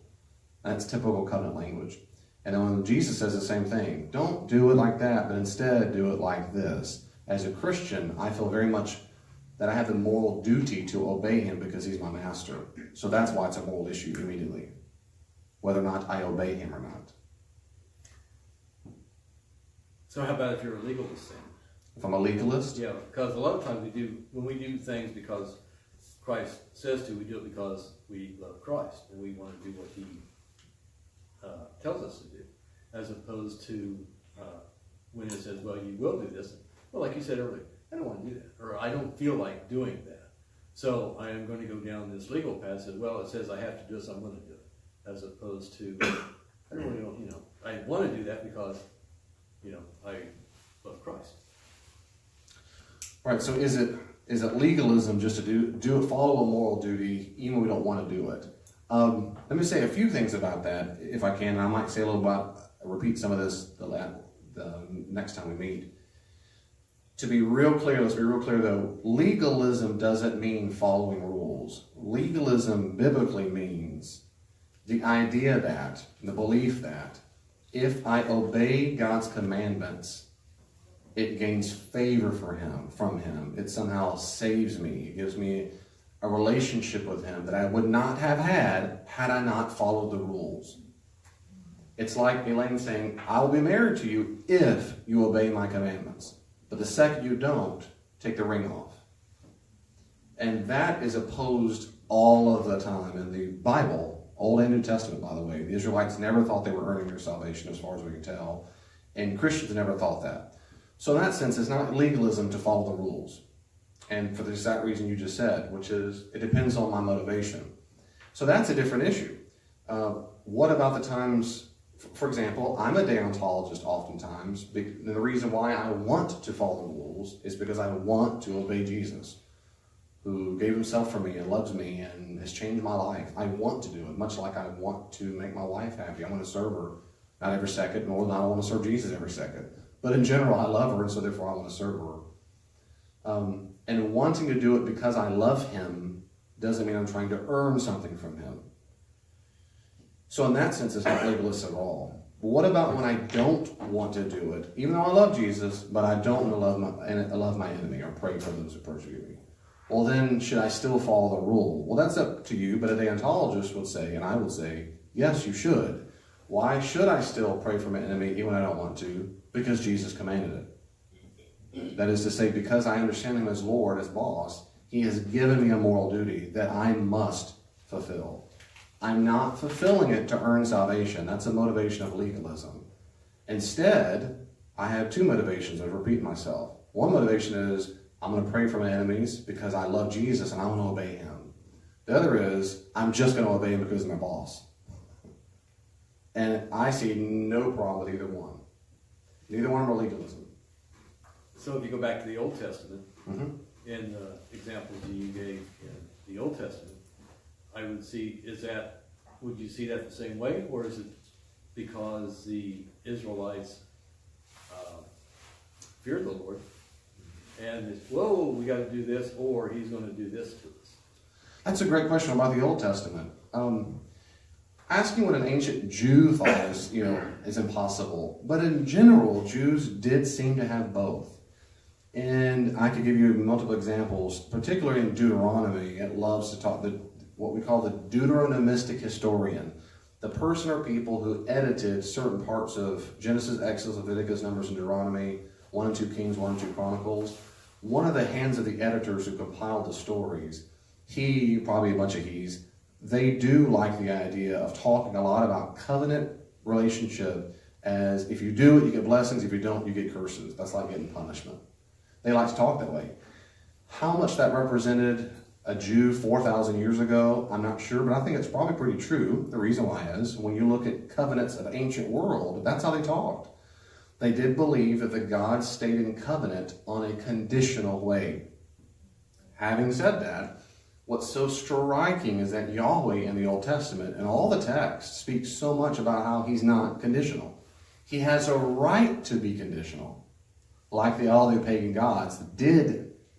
Speaker 2: that's typical covenant language. And then when Jesus says the same thing, don't do it like that, but instead do it like this. As a Christian, I feel very much that I have the moral duty to obey him because he's my master. So that's why it's a moral issue immediately, whether or not I obey him or not.
Speaker 6: So how about if you're a legalist then?
Speaker 2: If I'm a legalist?
Speaker 6: Yeah, because a lot of times when we do things because Christ says to, we do it because we love Christ and we want to do what he tells us to do, as opposed to when it says, well, you will do this. Well, like you said earlier, I don't want to do that, or I don't feel like doing that. So I am going to go down this legal path. Says, well, it says I have to do this, I'm going to do it, as opposed to I really don't. I want to do that because I love Christ.
Speaker 2: Right. So is it legalism just to follow a moral duty even when we don't want to do it? Let me say a few things about that, if I can. I might say a little about, repeat some of this the next time we meet. To be real clear, let's be real clear though, legalism doesn't mean following rules. Legalism biblically means the idea that, the belief that, if I obey God's commandments, it gains favor from him. It somehow saves me. It gives me a relationship with him that I would not have had I not followed the rules. It's like Elaine saying, I will be married to you if you obey my commandments. But the second you don't, take the ring off. And that is opposed all of the time in the Bible, Old and New Testament, by the way. The Israelites never thought they were earning their salvation, as far as we can tell. And Christians never thought that. So in that sense, it's not legalism to follow the rules. And for the exact reason you just said, which is, it depends on my motivation. So that's a different issue. What about the times, for example, I'm a deontologist oftentimes. The reason why I want to follow the rules is because I want to obey Jesus, who gave himself for me and loves me and has changed my life. I want to do it, much like I want to make my wife happy. I want to serve her, not every second, nor do I want to serve Jesus every second. But in general, I love her, and so therefore I want to serve her. And wanting to do it because I love him doesn't mean I'm trying to earn something from him. So in that sense, it's not legalist at all. But what about when I don't want to do it? Even though I love Jesus, but I don't love my enemy or pray for those who persecute me. Well, then, should I still follow the rule? Well, that's up to you, but a deontologist would say, and I would say, yes, you should. Why should I still pray for my enemy even when I don't want to? Because Jesus commanded it. That is to say, because I understand him as Lord, as boss, he has given me a moral duty that I must fulfill. I'm not fulfilling it to earn salvation. That's a motivation of legalism. Instead, I have two motivations. I repeat myself. One motivation is, I'm going to pray for my enemies because I love Jesus and I want to obey him. The other is, I'm just going to obey him because he's my boss. And I see no problem with either one. Neither one are legalism.
Speaker 6: So if you go back to the Old Testament, in the examples you gave in the Old Testament, I would see, would you see that the same way? Or is it because the Israelites feared the Lord and it's, whoa, we got to do this, or he's going to do this to us?
Speaker 2: That's a great question about the Old Testament. Asking what an ancient Jew thought is impossible. But in general, Jews did seem to have both. And I could give you multiple examples, particularly in Deuteronomy. It loves to talk, what we call the Deuteronomistic historian, the person or people who edited certain parts of Genesis, Exodus, Leviticus, Numbers, and Deuteronomy, 1 and 2 Kings, 1 and 2 Chronicles. One of the hands of the editors who compiled the stories, probably a bunch of he's, they do like the idea of talking a lot about covenant relationship as if you do it, you get blessings. If you don't, you get curses. That's like getting punishment. They like to talk that way. How much that represented a Jew 4,000 years ago, I'm not sure, but I think it's probably pretty true. The reason why is, when you look at covenants of ancient world, that's how they talked. They did believe that the gods stayed in covenant on a conditional way. Having said that, what's so striking is that Yahweh in the Old Testament and all the texts speak so much about how he's not conditional. He has a right to be conditional. Like all the pagan gods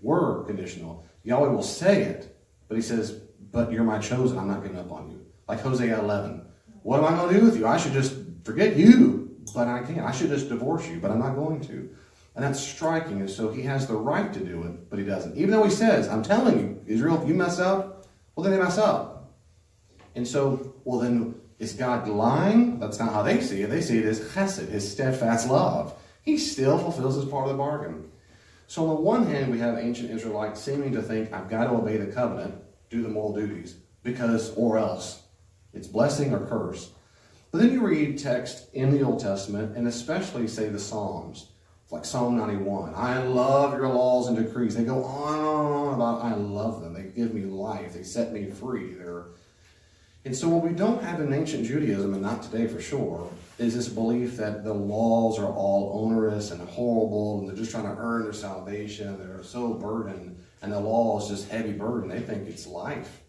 Speaker 2: were conditional. Yahweh will say it, but he says, but you're my chosen, I'm not giving up on you. Like Hosea 11. What am I going to do with you? I should just forget you, but I can't. I should just divorce you, but I'm not going to. And that's striking. And so he has the right to do it, but he doesn't. Even though he says, I'm telling you, Israel, if you mess up, well, then they mess up. And so, well, then, is God lying? That's not how they see it. They see it as chesed, his steadfast love. He still fulfills his part of the bargain. So on the one hand, we have ancient Israelites seeming to think, I've got to obey the covenant, do the moral duties, because, or else. It's blessing or curse. But then you read text in the Old Testament, and especially, say, the Psalms. Like Psalm 91. I love your laws and decrees. They go on and on about I love them. They give me life. They set me free. And so what we don't have in ancient Judaism, and not today for sure, is this belief that the laws are all onerous and horrible, and they're just trying to earn their salvation. They're so burdened, and the law is just heavy burden. They think it's life.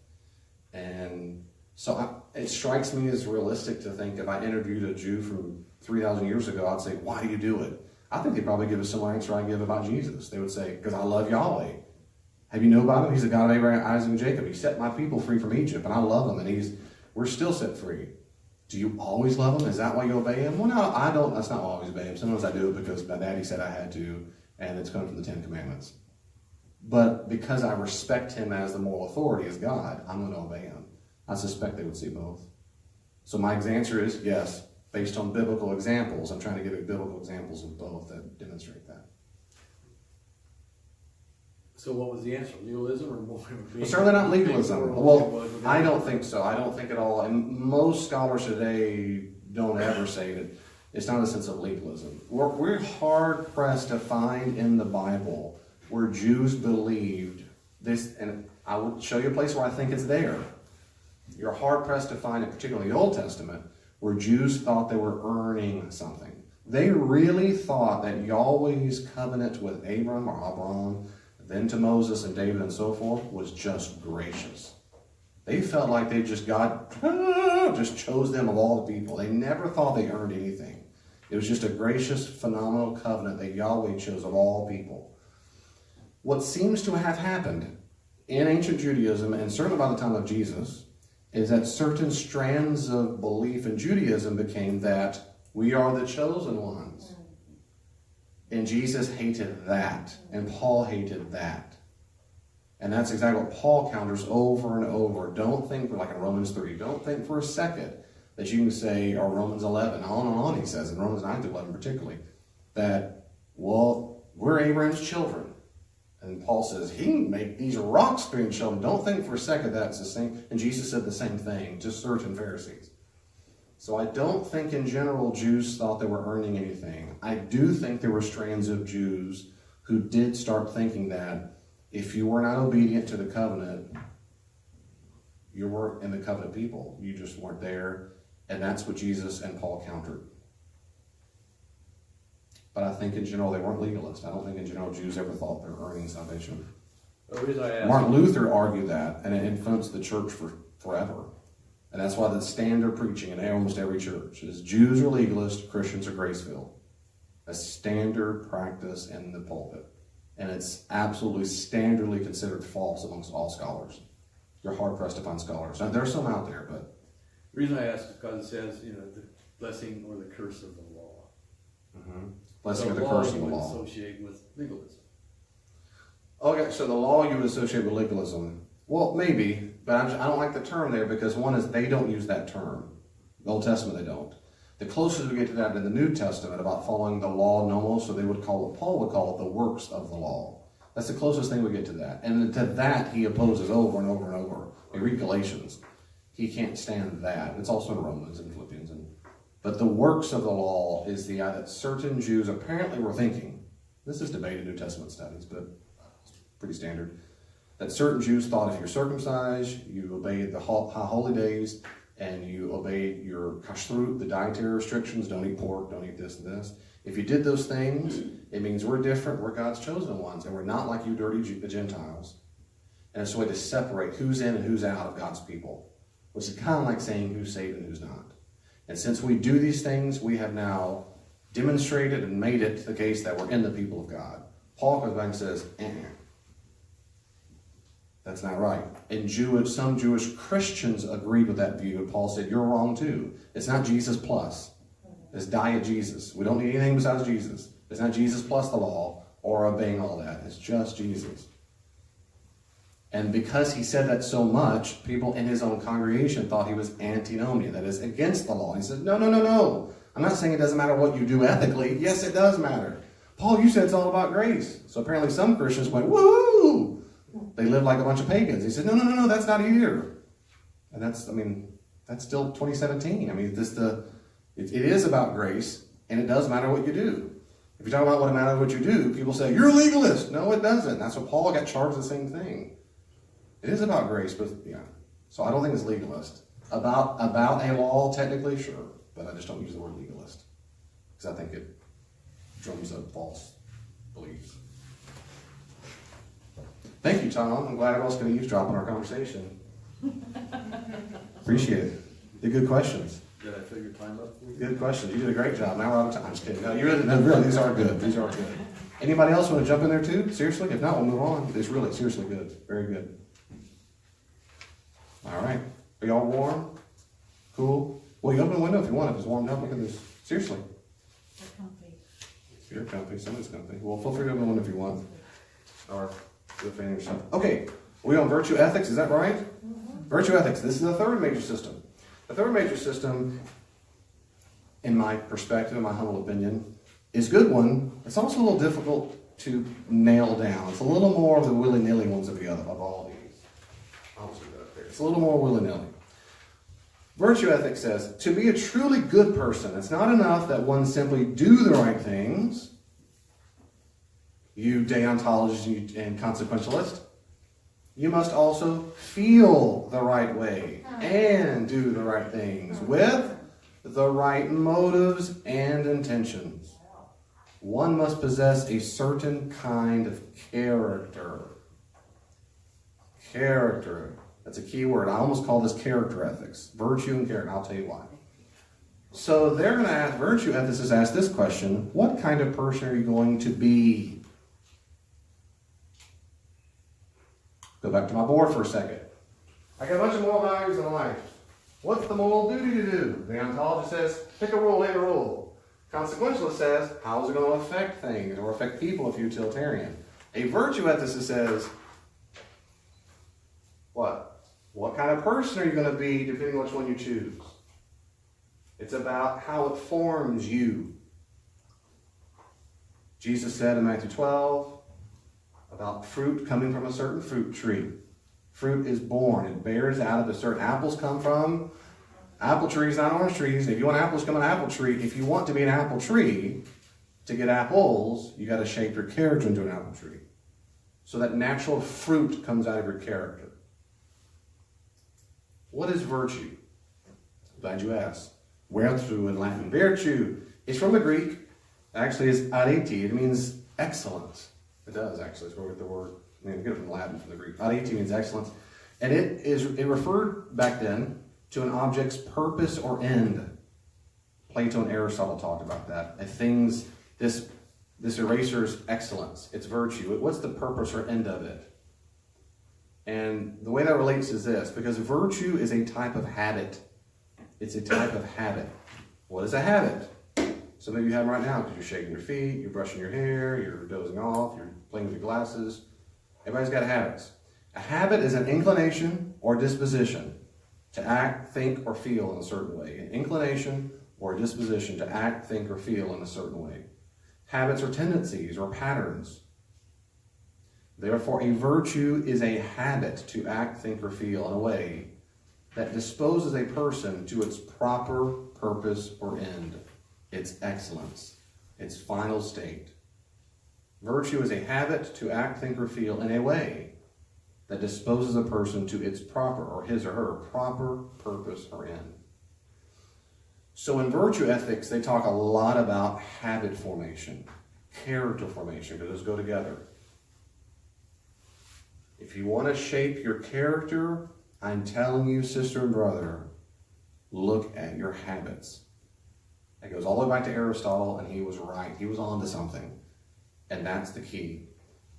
Speaker 2: And so it strikes me as realistic to think if I interviewed a Jew from 3,000 years ago, I'd say, why do you do it? I think they'd probably give a similar answer I give about Jesus. They would say, because I love Yahweh. Have you known about him? He's the God of Abraham, Isaac, and Jacob. He set my people free from Egypt, and I love him, and we're still set free. Do you always love him? Is that why you obey him? Well, no, I don't. That's not why I always obey him. Sometimes I do it because my daddy said I had to, and it's coming from the 10 Commandments. But because I respect him as the moral authority, as God, I'm going to obey him. I suspect they would see both. So my answer is yes. Based on biblical examples. I'm trying to give you biblical examples of both that demonstrate that.
Speaker 6: So what was the answer? Legalism or more?
Speaker 2: Well, certainly not legalism. Well, I don't think so. I don't think at all. And most scholars today don't ever say that it's not a sense of legalism. We're hard-pressed to find in the Bible where Jews believed this, and I will show you a place where I think it's there. You're hard-pressed to find it, particularly in the Old Testament, where Jews thought they were earning something. They really thought that Yahweh's covenant with Abram, then to Moses and David and so forth, was just gracious. They felt like God just chose them of all the people. They never thought they earned anything. It was just a gracious, phenomenal covenant that Yahweh chose of all people. What seems to have happened in ancient Judaism, and certainly by the time of Jesus, is that certain strands of belief in Judaism became that We are the chosen ones. And Jesus hated that. And Paul hated that. And that's exactly what Paul counters over and over. Don't think, like in Romans 3, don't think for a second that you can say, or Romans 11, on and on he says, in Romans 9 to 11 particularly, that, well, we're Abraham's children. And Paul says, he can make these rocks being children. Don't think for a second that's the same. And Jesus said the same thing to certain Pharisees. So I don't think in general Jews thought they were earning anything. I do think there were strands of Jews who did start thinking that if you were not obedient to the covenant, you weren't in the covenant people. You just weren't there. And that's what Jesus and Paul countered. But I think in general they weren't legalists. I don't think in general Jews ever thought they were earning salvation.
Speaker 6: The reason I asked,
Speaker 2: Martin Luther argued that, and it influenced the church forever. And that's why the standard preaching in almost every church is Jews are legalist, Christians are grace-filled. A standard practice in the pulpit. And it's absolutely standardly considered false amongst all scholars. You're hard-pressed to find scholars. Now, there's some out there, but...
Speaker 6: The reason I asked is because it says, the blessing or the curse of the law.
Speaker 2: Mm-hmm. Blessing or the curse of the law.
Speaker 6: Associate with legalism.
Speaker 2: Okay, so the law you would associate with legalism. Well, maybe, but I don't like the term there because one is they don't use that term. The Old Testament, they don't. The closest we get to that in the New Testament about following the law nomos, so they would call it, Paul would call it the works of the law. That's the closest thing we get to that. And to that he opposes over and over and over. We read Galatians. He can't stand that. It's also in Romans and Philippians. But the works of the law is the idea that certain Jews apparently were thinking. This is debated in New Testament studies, but it's pretty standard. That certain Jews thought if you're circumcised, you obeyed the high holy days, and you obeyed your kashrut, the dietary restrictions, don't eat pork, don't eat this and this. If you did those things, it means we're different, we're God's chosen ones, and we're not like you dirty Gentiles. And it's a way to separate who's in and who's out of God's people, which is kind of like saying who's saved and who's not. And since we do these things, we have now demonstrated and made it the case that we're in the people of God. Paul comes back and says, that's not right. And some Jewish Christians agreed with that view, and Paul said, you're wrong too. It's not Jesus plus. It's diet Jesus. We don't need anything besides Jesus. It's not Jesus plus the law or obeying all that. It's just Jesus. And because he said that so much, people in his own congregation thought he was antinomian, that is, against the law. He said, no. I'm not saying it doesn't matter what you do ethically. Yes, it does matter. Paul, you said it's all about grace. So apparently some Christians went, woo! They live like a bunch of pagans. He said, no, that's not either. And that's still 2017. It is about grace, and it does matter what you do. If you talk about what it matters what you do, people say, you're a legalist. No, it doesn't. That's what Paul got charged with the same thing. It is about grace, but yeah. So I don't think it's legalist. About a law, technically, sure. But I just don't use the word legalist. Because I think it drums up false beliefs. Thank you, Tom. I'm glad everyone's going to eavesdrop on our conversation. Appreciate it. They're good questions.
Speaker 6: Did I fill your time up for you?
Speaker 2: Good questions. You did a great job. Now we're out of time. I'm just kidding. No, really, these are good. These are good. Anybody else want to jump in there too? Seriously? If not, we'll move on. It's really, seriously good. Very good. All right. Are y'all warm? Cool? Well, you open the window if you want. If it's warmed up, look at this. Seriously.
Speaker 1: They're comfy.
Speaker 2: You're comfy. Somebody's comfy. Well, feel free to open the window if you want. Or do a fan yourself. Okay. We on virtue ethics. Is that right? Mm-hmm. Virtue ethics. This is the third major system. The third major system, in my perspective, in my humble opinion, is a good one. It's also a little difficult to nail down. It's a little more of the willy-nilly ones of all these. I'll just leave that up there. It's a little more willy-nilly. Virtue ethics says, to be a truly good person, it's not enough that one simply do the right things. You deontologist and consequentialist. You must also feel the right way and do the right things with the right motives and intentions. One must possess a certain kind of character. Character. That's a key word. I almost call this character ethics. Virtue and character. I'll tell you why. So they're going to ask, virtue ethicists ask this question, what kind of person are you going to be? Go back to my board for a second. I got a bunch of moral values in life. What's the moral duty to do? The ontologist says, pick a rule, ain't a rule. Consequentialist says, how is it going to affect things or affect people if you're utilitarian? A virtue ethicist says, what? What kind of person are you going to be depending on which one you choose? It's about how it forms you. Jesus said in Matthew 12 about fruit coming from a certain fruit tree. Fruit is born. It bears out of a certain... Apples come from apple trees, not orange trees. If you want apples, come an apple tree. If you want to be an apple tree, to get apples, you got to shape your character into an apple tree. So that natural fruit comes out of your character. What is virtue? Glad you asked. Virtue in Latin. Virtue is from the Greek. Actually, it's arete. It means excellence. It does, actually. It's where we get the word. I mean, we get it from Latin, from the Greek. Arete means excellence. And it referred back then to an object's purpose or end. Plato and Aristotle talked about that. This eraser's excellence, its virtue. What's the purpose or end of it? And the way that relates is this, because virtue is a type of habit. It's a type of habit. What is a habit? Some of you have them right now because you're shaking your feet, you're brushing your hair, you're dozing off, you're playing with your glasses. Everybody's got habits. A habit is an inclination or disposition to act, think, or feel in a certain way. An inclination or a disposition to act, think, or feel in a certain way. Habits are tendencies or patterns. Therefore, a virtue is a habit to act, think, or feel in a way that disposes a person to its proper purpose or end, its excellence, its final state. Virtue is a habit to act, think, or feel in a way that disposes a person to its proper, or his or her proper purpose or end. So in virtue ethics, they talk a lot about habit formation, character formation, because those go together. If you want to shape your character, I'm telling you, sister and brother, look at your habits. It goes all the way back to Aristotle, and he was right. He was on to something. And that's the key.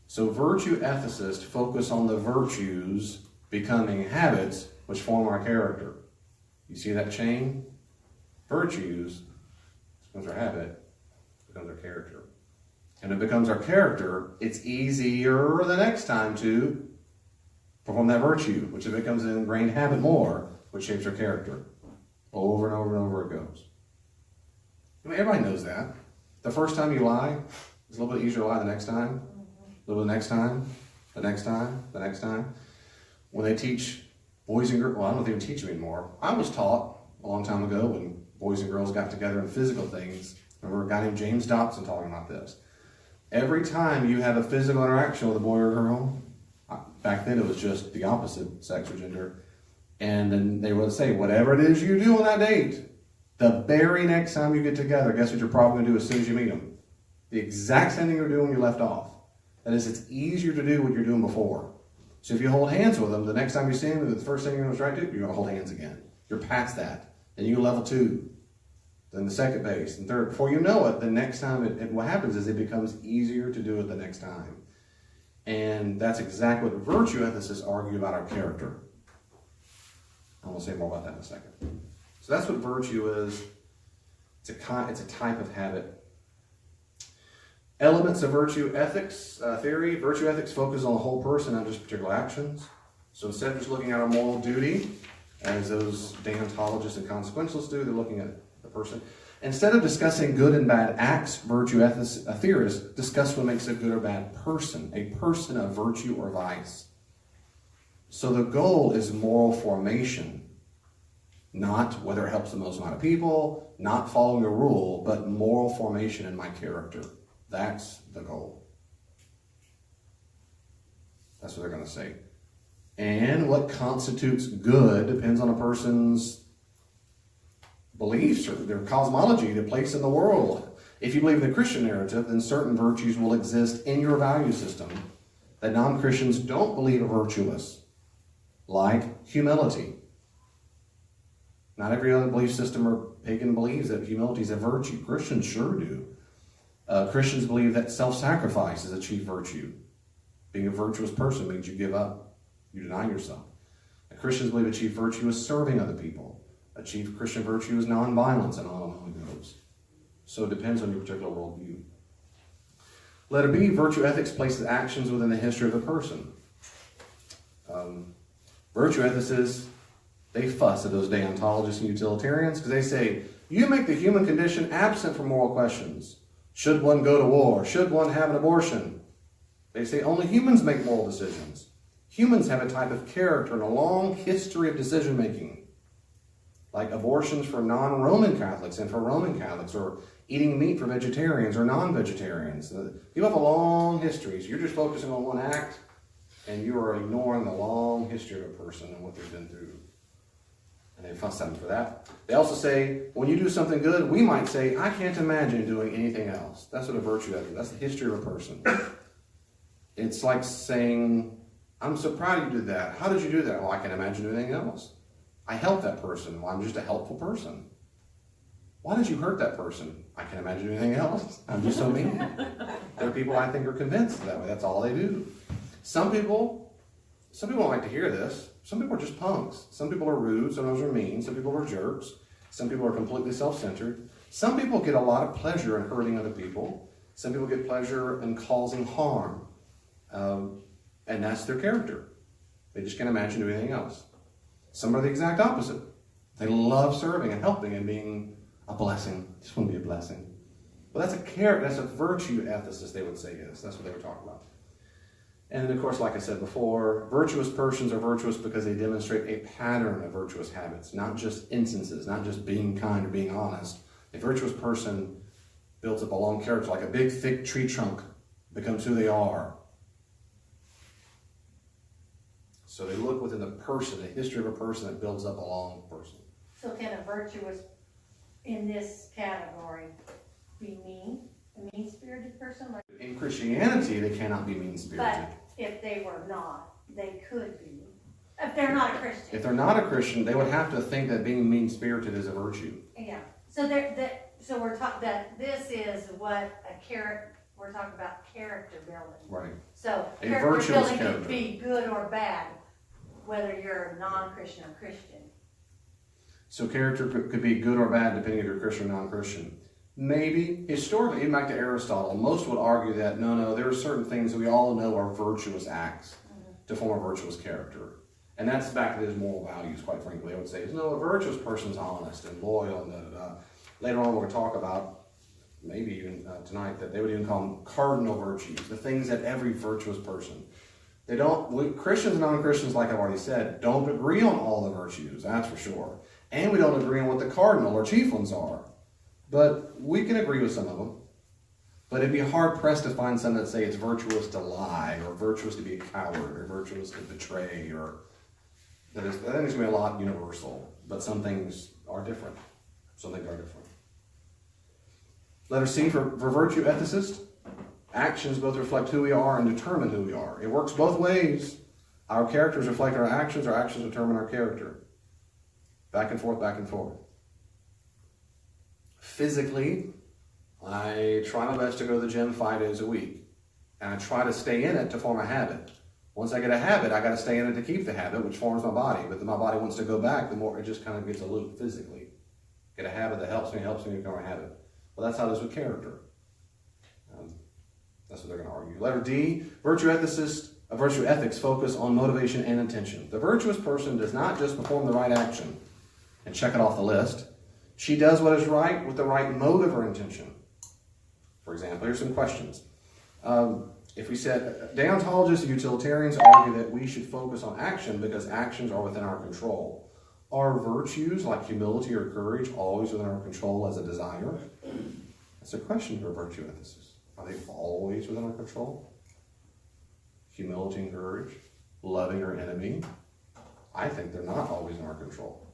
Speaker 2: So virtue ethicists focus on the virtues becoming habits which form our character. You see that chain? Virtues becomes our habit, becomes our character. And it becomes our character, it's easier the next time to perform that virtue, which it becomes an ingrained habit more, which shapes our character. Over and over and over it goes. I mean, everybody knows that. The first time you lie, it's a little bit easier to lie the next time. A little bit the next time, the next time, the next time. When they teach boys and girls, well, I don't know if they even teach them anymore. I was taught a long time ago when boys and girls got together in physical things. I remember a guy named James Dobson talking about this. Every time you have a physical interaction with a boy or girl, back then it was just the opposite sex or gender, and then they would say, whatever it is you do on that date, the very next time you get together, guess what you're probably going to do as soon as you meet them? The exact same thing you're doing when you left off. That is, it's easier to do what you're doing before. So if you hold hands with them, the next time you see them, the first thing you're going to try to do, you're going to hold hands again. You're past that. Then you go level 2. Then the second base, and third. Before you know it, the next time, what happens is it becomes easier to do it the next time. And that's exactly what virtue ethicists argue about our character. I will say more about that in a second. So that's what virtue is. It's a type of habit. Elements of virtue ethics theory. Virtue ethics focus on the whole person, not just particular actions. So instead of just looking at our moral duty, as those deontologists and consequentialists do, they're looking at the person. Instead of discussing good and bad acts, virtue theorists discuss what makes a good or bad person, a person of virtue or vice. So the goal is moral formation, not whether it helps the most amount of people, not following a rule, but moral formation in my character. That's the goal. That's what they're going to say. And what constitutes good depends on a person's beliefs or their cosmology, their place in the world. If you believe in the Christian narrative, then certain virtues will exist in your value system that non-Christians don't believe are virtuous, like humility. Not every other belief system or pagan believes that humility is a virtue. Christians sure do. Christians believe that self-sacrifice is a chief virtue. Being a virtuous person means you give up, you deny yourself. Christians believe a chief virtue is serving other people. A chief Christian virtue is nonviolence, and on it goes. So it depends on your particular worldview. Letter B, virtue ethics places actions within the history of the person. Virtue ethicists, they fuss at those deontologists and utilitarians because they say, you make the human condition absent from moral questions. Should one go to war? Should one have an abortion? They say only humans make moral decisions. Humans have a type of character and a long history of decision making, like abortions for non-Roman Catholics and for Roman Catholics, or eating meat for vegetarians or non-vegetarians. People have a long history, so you're just focusing on one act, and you are ignoring the long history of a person and what they've been through. And they fuss at them for that. They also say, when you do something good, we might say, I can't imagine doing anything else. That's what a virtue is. That's the history of a person. It's like saying, I'm so proud you did that. How did you do that? Well, I can't imagine doing anything else. I helped that person. Well, I'm just a helpful person. Why did you hurt that person? I can't imagine doing anything else. I'm just so mean. There are people I think are convinced that way. That's all they do. Some people don't like to hear this. Some people are just punks. Some people are rude. Some are mean. Some people are jerks. Some people are completely self-centered. Some people get a lot of pleasure in hurting other people. Some people get pleasure in causing harm. And that's their character. They just can't imagine doing anything else. Some are the exact opposite. They love serving and helping and being a blessing. Just want to be a blessing. Well, that's a character. That's a virtue ethicist, they would say is. That's what they were talking about. And then, of course, like I said before, virtuous persons are virtuous because they demonstrate a pattern of virtuous habits, not just instances, not just being kind or being honest. A virtuous person builds up a long character, like a big, thick tree trunk becomes who they are. So they look within the person, the history of a person that builds up a long person.
Speaker 7: So can a virtuous, in this category, be mean? A mean-spirited person? Like,
Speaker 2: In Christianity, they cannot be mean-spirited.
Speaker 7: but if they were not, they could be. If they're not a Christian.
Speaker 2: If they're not a Christian, they would have to think that being mean-spirited is a virtue.
Speaker 7: Yeah. So so we're talking that this is what we're talking about character building.
Speaker 2: Right.
Speaker 7: So
Speaker 2: A
Speaker 7: character
Speaker 2: virtuous
Speaker 7: building
Speaker 2: character.
Speaker 7: could be good or bad, whether you're non-Christian or Christian.
Speaker 2: So character could be good or bad depending if you're Christian or non-Christian. Maybe, historically, even back to Aristotle, most would argue that, no, there are certain things that we all know are virtuous acts to form a virtuous character. And that's back to his moral values, quite frankly. I would say, no, a virtuous person's honest and loyal and da-da-da. Later on, we're going to talk about, maybe even tonight, that they would even call them cardinal virtues, the things that every virtuous person. Christians and non-Christians, like I've already said, don't agree on all the virtues, that's for sure. And we don't agree on what the cardinal or chief ones are. But we can agree with some of them. But it'd be hard-pressed to find some that say it's virtuous to lie, or virtuous to be a coward, or virtuous to betray, or... I think it's going to be a lot universal. But some things are different. Some things are different. Letter C, for virtue ethicists, actions both reflect who we are and determine who we are. It works both ways. Our characters reflect our actions determine our character. Back and forth, back and forth. Physically, I try my best to go to the gym 5 days a week. And I try to stay in it to form a habit. Once I get a habit, I got to stay in it to keep the habit, which forms my body. But then my body wants to go back, the more it just kind of gets a loop physically. Get a habit that helps me become a habit. Well, that's how it is with character. That's what they're going to argue. Letter D, virtue ethics focus on motivation and intention. The virtuous person does not just perform the right action and check it off the list. She does what is right with the right motive or intention. For example, here's some questions. If we said, deontologists and utilitarians argue that we should focus on action because actions are within our control. Are virtues like humility or courage always within our control as a desire? That's a question for virtue ethicists. Are they always within our control? Humility and courage, loving our enemy. I think they're not always in our control.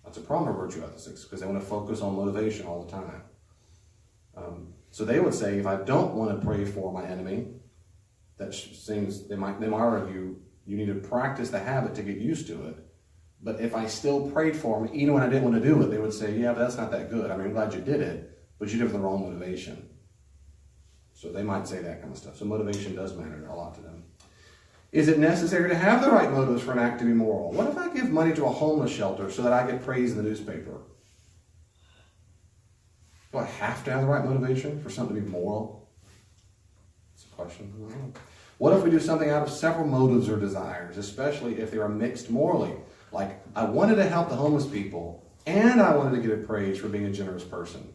Speaker 2: That's a problem for virtue ethicists because they want to focus on motivation all the time. So they would say, if I don't want to pray for my enemy, that seems, they might argue, you need to practice the habit to get used to it. But if I still prayed for him, even when I didn't want to do it, they would say, yeah, but that's not that good. I mean, I'm glad you did it, but you did it with the wrong motivation. So they might say that kind of stuff. So motivation does matter a lot to them. Is it necessary to have the right motives for an act to be moral? What if I give money to a homeless shelter so that I get praise in the newspaper? Do I have to have the right motivation for something to be moral? It's a question. I don't know. What if we do something out of several motives or desires, especially if they are mixed morally? Like, I wanted to help the homeless people, and I wanted to get a praise for being a generous person.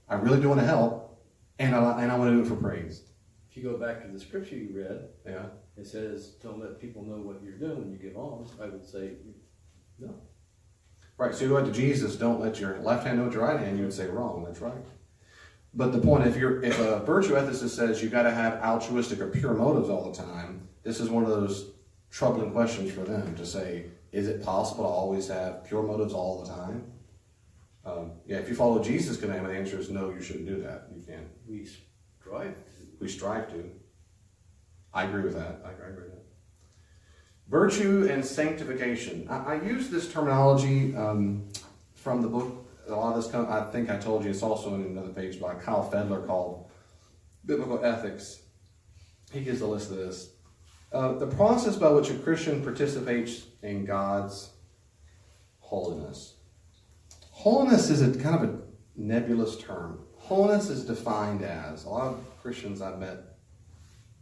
Speaker 2: I really do want to help, and I want to do it for praise.
Speaker 6: If you go back to the scripture you read,
Speaker 2: Yeah.
Speaker 6: it says, don't let people know what you're doing when you give alms. I would say, no.
Speaker 2: Right, so you go to Jesus, don't let your left hand know what your right hand, you would say wrong. That's right. But the point, if a virtue ethicist says you got to have altruistic or pure motives all the time, this is one of those troubling questions for them to say, is it possible to always have pure motives all the time? If you follow Jesus' commandment, the answer is no, you shouldn't do that. You can't.
Speaker 6: We strive to.
Speaker 2: We strive to. I agree with that. I agree with that. Virtue and sanctification. I use this terminology from the book. A lot of this, I think I told you, it's also in another page by Kyle Fedler called Biblical Ethics. He gives a list of this. The process by which a Christian participates in God's holiness. Holiness is a kind of a nebulous term. Holiness is defined as, a lot of Christians I've met,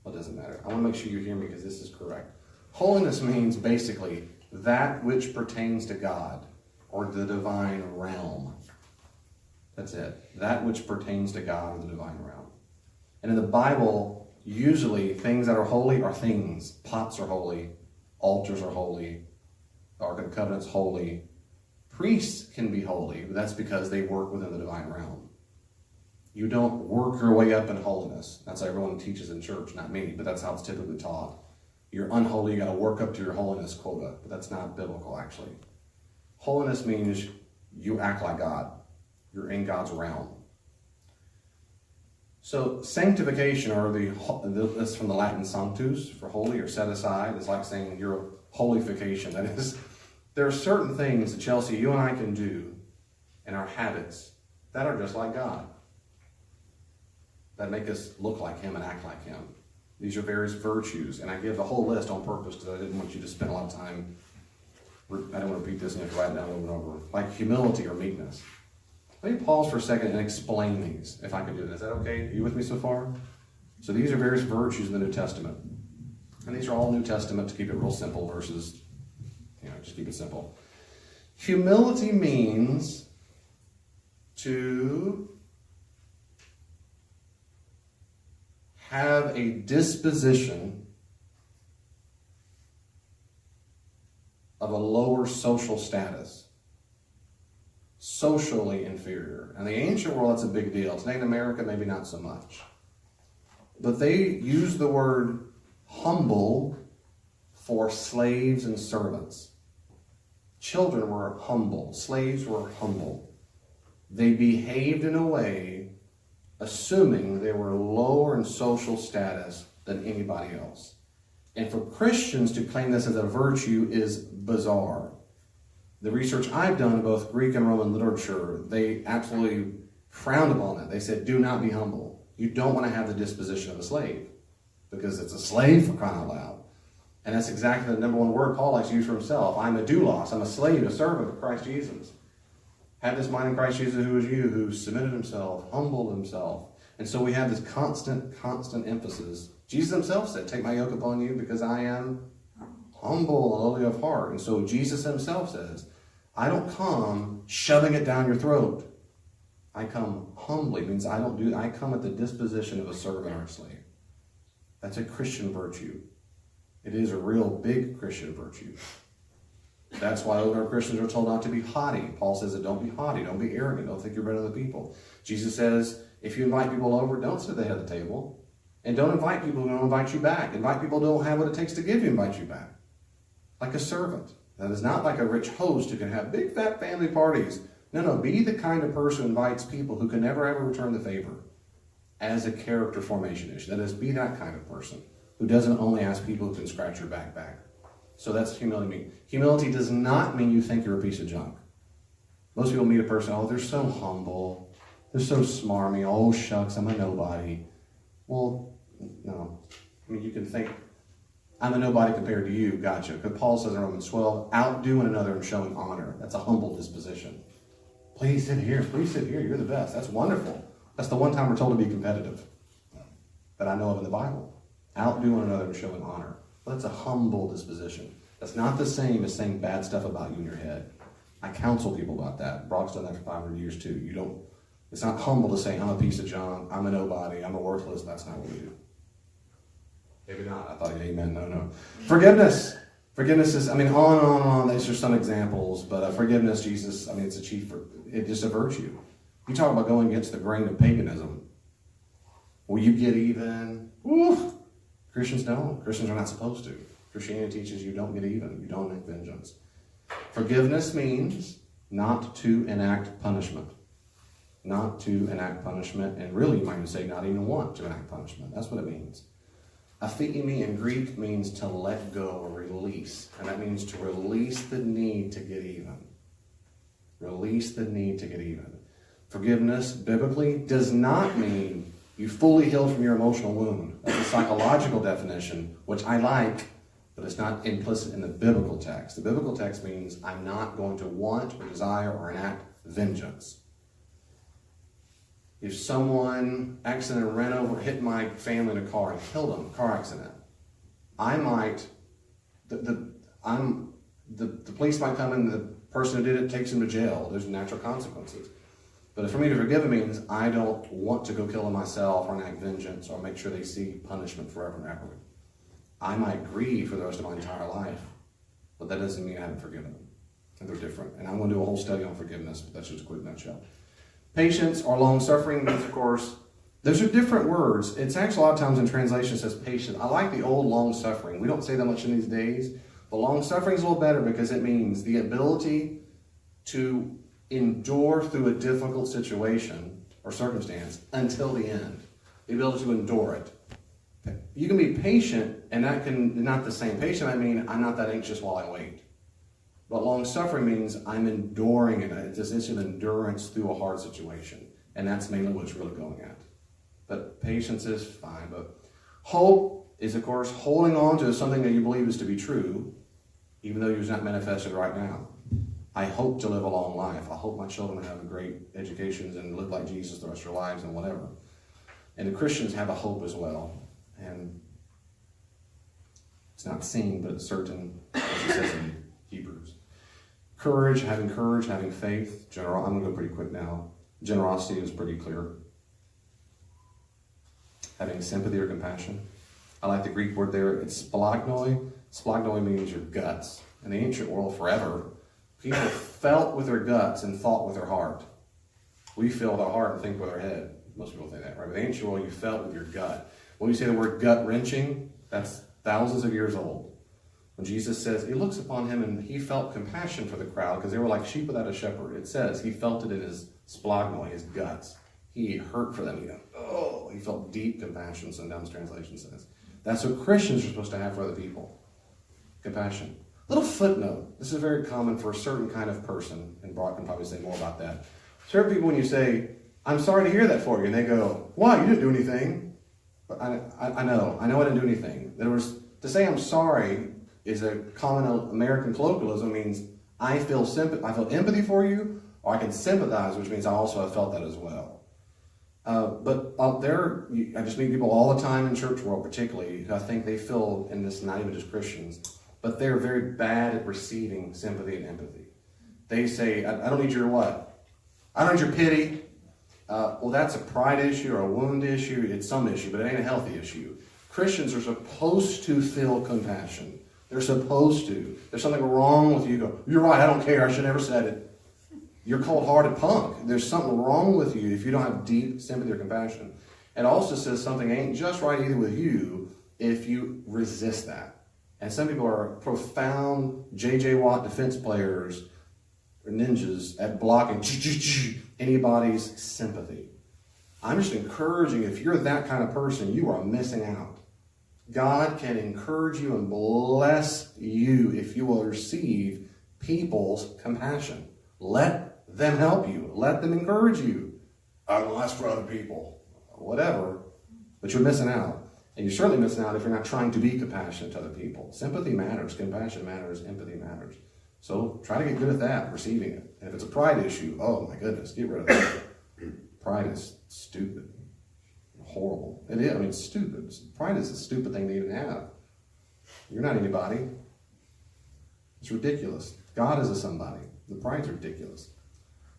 Speaker 2: well, it doesn't matter. I want to make sure you hear me because this is correct. Holiness means basically that which pertains to God or the divine realm. That's it. That which pertains to God or the divine realm. And in the Bible, usually things that are holy are things. Pots are holy. Altars are holy. The Ark of the Covenant's holy. Priests can be holy, but that's because they work within the divine realm. You don't work your way up in holiness. That's how everyone teaches in church, not me, but that's how it's typically taught. You're unholy, you got to work up to your holiness quota, but that's not biblical, actually. Holiness means you act like God. You're in God's realm. So sanctification, or that's from the Latin sanctus, for holy or set aside. It's like saying you're holification. That is, there are certain things that, Chelsea, you and I can do in our habits that are just like God, that make us look like Him and act like Him. These are various virtues, and I give the whole list on purpose because I didn't want you to spend a lot of time. I don't want to repeat this and you have to write it down over and over. Like humility or meekness. Let me pause for a second and explain these, if I can do that. Is that okay? Are you with me so far? So these are various virtues in the New Testament. And these are all New Testament to keep it real simple versus, just keep it simple. Humility means to have a disposition of a lower social status. Socially inferior. In the ancient world, that's a big deal. Today in America, maybe not so much. But they use the word humble for slaves and servants. Children were humble. Slaves were humble. They behaved in a way assuming they were lower in social status than anybody else. And for Christians to claim this as a virtue is bizarre. The research I've done in both Greek and Roman literature, they absolutely frowned upon that. They said, do not be humble. You don't want to have the disposition of a slave because it's a slave, for crying out loud. And that's exactly the number one word Paul likes to use for himself. I'm a doulos. I'm a slave, a servant of Christ Jesus. Have this mind in Christ Jesus who is you, who submitted himself, humbled himself. And so we have this constant emphasis. Jesus himself said, take my yoke upon you because I am humble and lowly of heart. And so Jesus himself says, I don't come shoving it down your throat. I come humbly. It means I come at the disposition of a servant or a slave. That's a Christian virtue. It is a real big Christian virtue. That's why other Christians are told not to be haughty. Paul says that don't be haughty, don't be arrogant, don't think you're better than the people. Jesus says, if you invite people over, don't sit at the head of the table. And don't invite people who don't invite you back. Invite people who don't have what it takes to give you, invite you back. Like a servant. That is not like a rich host who can have big fat family parties. No, be the kind of person who invites people who can never ever return the favor as a character formation issue. That is, be that kind of person who doesn't only ask people who can scratch your back. So that's humility. Humility does not mean you think you're a piece of junk. Most people meet a person, oh, they're so humble, they're so smarmy, oh shucks, I'm a nobody. Well, no. I mean, you can think, I'm a nobody compared to you, gotcha. Because Paul says in Romans 12, outdo one another and showing honor. That's a humble disposition. Please sit here, you're the best. That's wonderful. That's the one time we're told to be competitive that I know of in the Bible. Outdo one another and showing honor. Well, that's a humble disposition. That's not the same as saying bad stuff about you in your head. I counsel people about that. Brock's done that for 500 years too. It's not humble to say, I'm a piece of junk, I'm a nobody, I'm a worthless. That's not what we do. Maybe not. I thought, amen. No. Forgiveness. Forgiveness is, on and on. These are some examples, but forgiveness, Jesus, it's it's just a virtue. You talk about going against the grain of paganism. Will you get even? Woo! Christians don't. Christians are not supposed to. Christianity teaches you don't get even. You don't make vengeance. Forgiveness means not to enact punishment. Not to enact punishment, and really you might even say not even want to enact punishment. That's what it means. Aphiemi in Greek means to let go or release, and that means to release the need to get even. Release the need to get even. Forgiveness, biblically, does not mean you fully healed from your emotional wound. That's a psychological definition, which I like, but it's not implicit in the biblical text. The biblical text means I'm not going to want or desire or enact vengeance. If someone accidentally ran over, hit my family in a car and killed them, car accident, I might, the police might come and the person who did it takes him to jail. There's natural consequences. But for me to forgive it means I don't want to go kill them myself or enact vengeance or make sure they see punishment forever and ever. I might grieve for the rest of my entire life, but that doesn't mean I haven't forgiven them. And they're different. And I'm going to do a whole study on forgiveness, but that's just a quick nutshell. Patience or long-suffering means, of course, those are different words. It's actually a lot of times in translation it says patience. I like the old long-suffering. We don't say that much in these days. But long-suffering is a little better because it means the ability to endure through a difficult situation or circumstance until the end. The ability to endure it. You can be patient, and that can not the same. Patient, I mean, I'm not that anxious while I wait. But long-suffering means I'm enduring it. It's an endurance through a hard situation. And that's mainly what it's really going at. But patience is fine. But hope is, of course, holding on to something that you believe is to be true, even though it's not manifested right now. I hope to live a long life. I hope my children have a great education and live like Jesus the rest of their lives and whatever. And the Christians have a hope as well. And it's not seen, but it's certain, as it says in Hebrews. Courage, having faith. I'm going to go pretty quick now. Generosity is pretty clear. Having sympathy or compassion. I like the Greek word there. It's splagnoi. Splagnoi means your guts. In the ancient world, forever, people felt with their guts and thought with their heart. We feel with our heart and think with our head. Most people think that, right? But in the ancient world, you felt with your gut. When you say the word gut-wrenching, that's thousands of years old. When Jesus says, he looks upon him and he felt compassion for the crowd because they were like sheep without a shepherd. It says he felt it in his splagnoi, his guts. He hurt for them. He felt deep compassion, sometimes translation says. That's what Christians are supposed to have for other people. Compassion. Little footnote. This is very common for a certain kind of person, and Brock can probably say more about that. Certain people, when you say, I'm sorry to hear that for you, and they go, why? You didn't do anything. But I know I didn't do anything. To say I'm sorry is a common American colloquialism. Means I feel empathy for you, or I can sympathize, which means I also have felt that as well. But out there, I just meet people all the time in church world, particularly, who I think they feel, and this not even just Christians, but they're very bad at receiving sympathy and empathy. They say, I don't need your what? I don't need your pity. Well, that's a pride issue or a wound issue. It's some issue, but it ain't a healthy issue. Christians are supposed to feel compassion. They're supposed to. There's something wrong with you. You go, you're right, I don't care. I should never said it. You're cold-hearted punk. There's something wrong with you if you don't have deep sympathy or compassion. It also says something ain't just right either with you if you resist that. And some people are profound J.J. Watt defense players or ninjas at blocking anybody's sympathy. I'm just encouraging, if you're that kind of person, you are missing out. God can encourage you and bless you if you will receive people's compassion. Let them help you. Let them encourage you. Well, that's for other people. Whatever. But you're missing out. And you're certainly missing out if you're not trying to be compassionate to other people. Sympathy matters. Compassion matters. Empathy matters. So try to get good at that, receiving it. And if it's a pride issue, oh my goodness, get rid of that. Pride is stupid. Horrible. It is, I mean, it's stupid. Pride is a stupid thing to even have. You're not anybody. It's ridiculous. God is a somebody. The pride's ridiculous.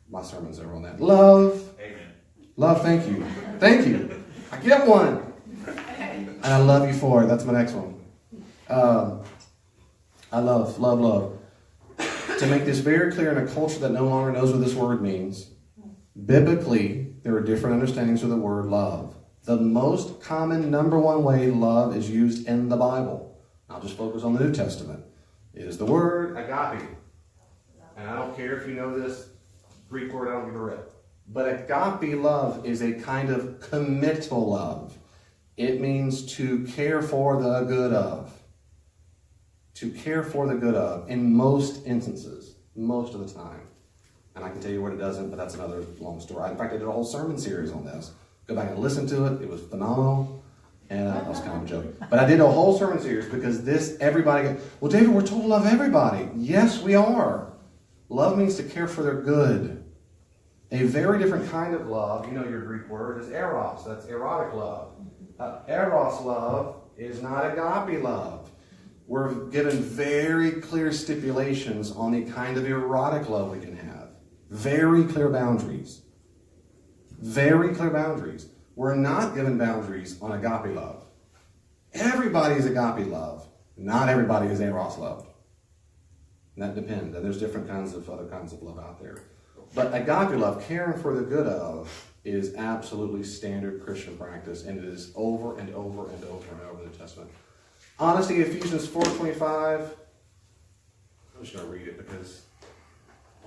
Speaker 2: My sermon's over on that. Love.
Speaker 3: Amen.
Speaker 2: Love, thank you. Thank you. I get one. And I love you for it. That's my next one. I love. To make this very clear in a culture that no longer knows what this word means, biblically, there are different understandings of the word love. The most common number one way love is used in the Bible, I'll just focus on the New Testament, is the word agape. And I don't care if you know this Greek word, I don't give a rip. But agape love is a kind of committal love. It means to care for the good of. To care for the good of in most instances, most of the time. And I can tell you what it doesn't, but that's another long story. In fact, I did a whole sermon series on this. Go back and listen to it. It was phenomenal. And that was kind of a joke. But I did a whole sermon series because well, David, we're told to love everybody. Yes, we are. Love means to care for their good. A very different kind of love, you know your Greek word, is eros. That's erotic love. Eros love is not agape love. We're given very clear stipulations on the kind of erotic love we can have. Very clear boundaries. Very clear boundaries. We're not given boundaries on agape love. Everybody is agape love. Not everybody is eros love. And that depends. And there's different kinds of other kinds of love out there. But agape love, caring for the good of, is absolutely standard Christian practice, and it is over and over and over and over in the New Testament. Honesty, Ephesians 4:25. I'm just going to read it because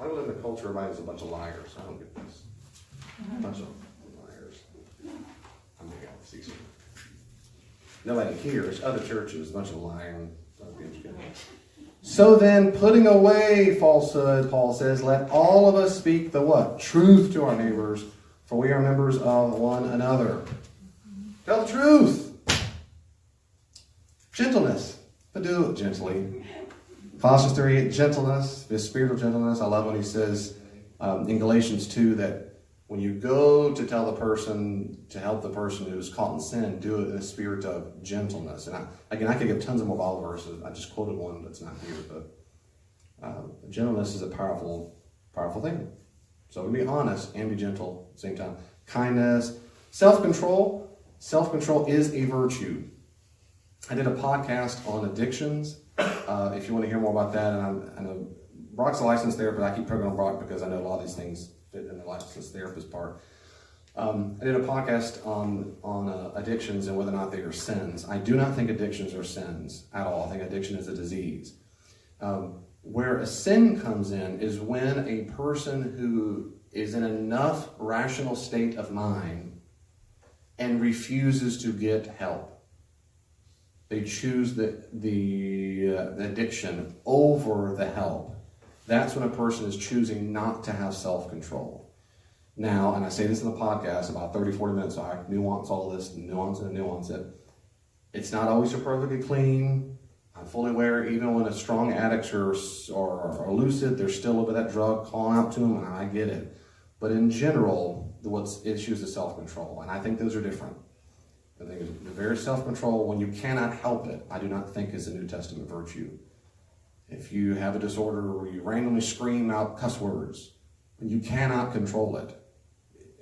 Speaker 2: I live in a culture where everybody's a bunch of liars. I don't get this. A bunch of liars. I'm going to go see some. Nobody here. It's other churches, a bunch of lying. So then, putting away falsehood, Paul says, let all of us speak the what? Truth to our neighbors, for we are members of one another. Tell the truth. Gentleness, but do it gently. Colossians 3, gentleness, this spirit of gentleness. I love when he says in Galatians 2 that when you go to tell the person, to help the person who's caught in sin, do it in a spirit of gentleness. And I could give tons of more Bible verses. I just quoted one that's not here, but gentleness is a powerful, powerful thing. So we be honest and be gentle at the same time. Kindness, self-control. Self-control is a virtue. I did a podcast on addictions. If you want to hear more about that, and I know Brock's a licensed therapist. I keep picking on Brock because I know a lot of these things fit in the licensed therapist part. I did a podcast on addictions and whether or not they are sins. I do not think addictions are sins at all. I think addiction is a disease. Where a sin comes in is when a person who is in enough rational state of mind and refuses to get help. They choose the addiction over the help. That's when a person is choosing not to have self-control. Now, and I say this in the podcast, about 30, 40 minutes, so I nuance all this, nuance it. It's not always perfectly clean. I'm fully aware, even when a strong addicts are lucid, there's still a little bit of that drug calling out to them, and I get it. But in general, what's issues is self-control, and I think those are different. I think the very self-control, when you cannot help it, I do not think is a New Testament virtue. If you have a disorder where you randomly scream out cuss words, and you cannot control it,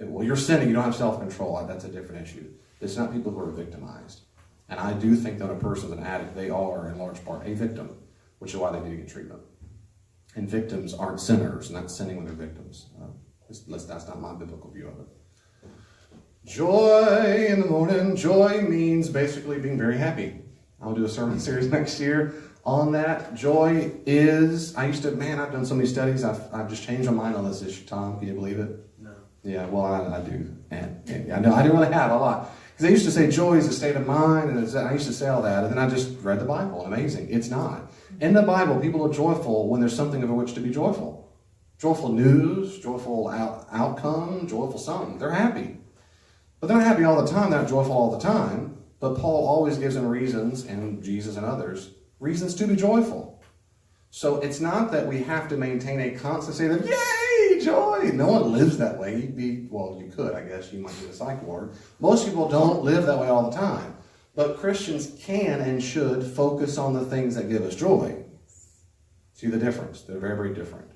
Speaker 2: well, you're sinning, you don't have self-control, that's a different issue. It's not people who are victimized. And I do think that when a person's an addict, they are, in large part, a victim, which is why they need to get treatment. And victims aren't sinners, not sinning when they're victims. That's not my biblical view of it. Joy in the morning. Joy means basically being very happy. I'll do a sermon series next year on that. Joy is, I've done so many studies, I've just changed my mind on this issue. Tom, can you believe it?
Speaker 3: No.
Speaker 2: Yeah, well, I do. And I know I didn't really have a lot. Because they used to say joy is a state of mind, and I used to say all that, and then I just read the Bible. Amazing. It's not. In the Bible, people are joyful when there's something over which to be joyful. Joyful news, joyful outcome, joyful something. They're happy. But they're not happy all the time. They're not joyful all the time. But Paul always gives them reasons, and Jesus and others, reasons to be joyful. So it's not that we have to maintain a constant state of, yay, joy. No one lives that way. You could, I guess. You might be a psych ward. Most people don't live that way all the time. But Christians can and should focus on the things that give us joy. See the difference? They're very, very different.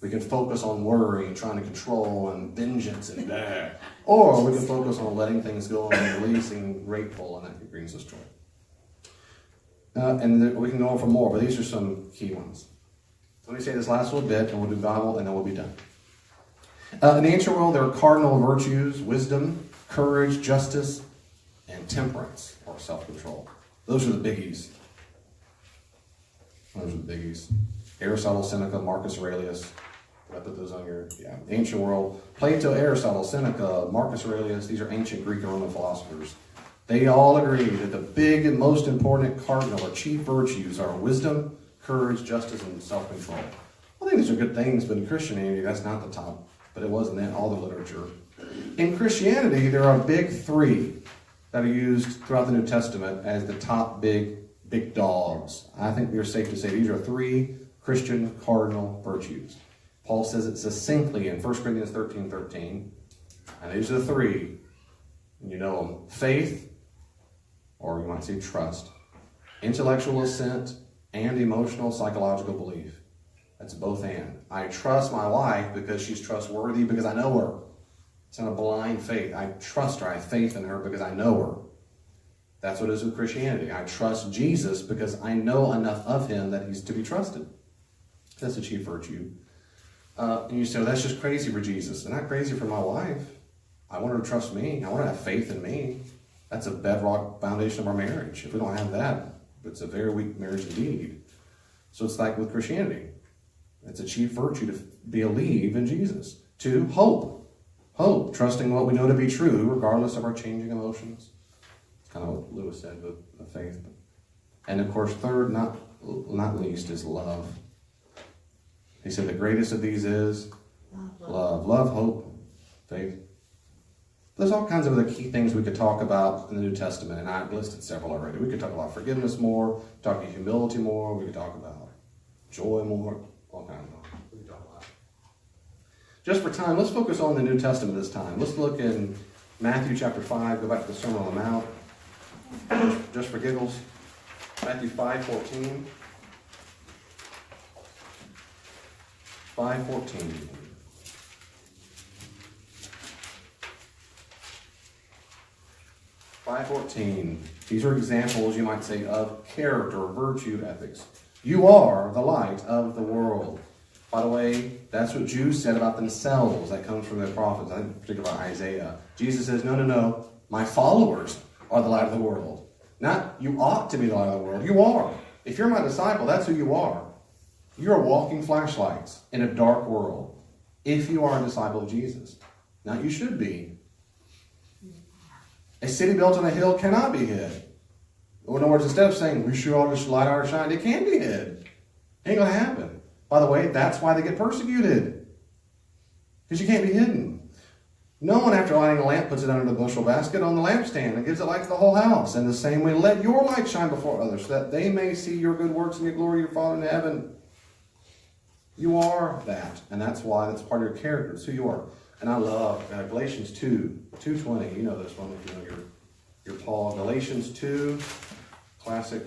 Speaker 2: We can focus on worry and trying to control and vengeance and that. Or we can focus on letting things go and releasing grateful, and that brings us joy. We can go on for more, but these are some key ones. Let me say this last little bit, and we'll do Bible, and then we'll be done. In the ancient world, there are cardinal virtues: wisdom, courage, justice, and temperance, or self-control. Those are the biggies. Aristotle, Seneca, Marcus Aurelius. Did I put those on your, ancient world? Plato, Aristotle, Seneca, Marcus Aurelius. These are ancient Greco-Roman philosophers. They all agree that the big and most important cardinal or chief virtues are wisdom, courage, justice, and self-control. I think these are good things, but in Christianity, that's not the top. But it wasn't in all the literature. In Christianity, there are big three that are used throughout the New Testament as the top big dogs. I think we are safe to say these are three Christian cardinal virtues. Paul says it succinctly in 1 Corinthians 13:13. And these are the three. You know them. Faith, or you might say trust, intellectual assent, and emotional psychological belief. That's both and. I trust my wife because she's trustworthy because I know her. It's not a blind faith. I trust her. I have faith in her because I know her. That's what it is with Christianity. I trust Jesus because I know enough of him that he's to be trusted. That's a chief virtue. And you say, well, that's just crazy for Jesus. And not crazy for my wife. I want her to trust me. I want her to have faith in me. That's a bedrock foundation of our marriage. If we don't have that, it's a very weak marriage indeed. So it's like with Christianity. It's a chief virtue to believe in Jesus. 2, hope. Hope, trusting what we know to be true, regardless of our changing emotions. It's kind of what Lewis said with faith. And of course, 3rd, not least, is love. He said the greatest of these is love. Love, hope, faith. There's all kinds of other key things we could talk about in the New Testament, and I've listed several already. We could talk about forgiveness more, talk about humility more, we could talk about joy more, all kinds of things. We could talk about. Just for time, let's focus on the New Testament this time. Let's look in Matthew chapter 5, go back to the Sermon on the Mount, just for giggles. Matthew 5:14. 5:14. 5:14. These are examples, you might say, of character, virtue, ethics. You are the light of the world. By the way, that's what Jews said about themselves. That comes from the prophets, I think particularly Isaiah. Jesus says, no. My followers are the light of the world. Not you ought to be the light of the world. You are. If you're my disciple, that's who you are. You're walking flashlights in a dark world. If you are a disciple of Jesus. Now you should be. A city built on a hill cannot be hid. In other words, instead of saying we should all just light our shine, it can be hid. It ain't going to happen. By the way, that's why they get persecuted. Because you can't be hidden. No one, after lighting a lamp, puts it under the bushel basket on the lampstand and gives it light to the whole house. In the same way, let your light shine before others, so that they may see your good works and give glory to your Father in heaven. You are that. And that's why that's part of your character. It's who you are. And I love Galatians 2:20. You know this one if you know your Paul. Galatians 2, classic.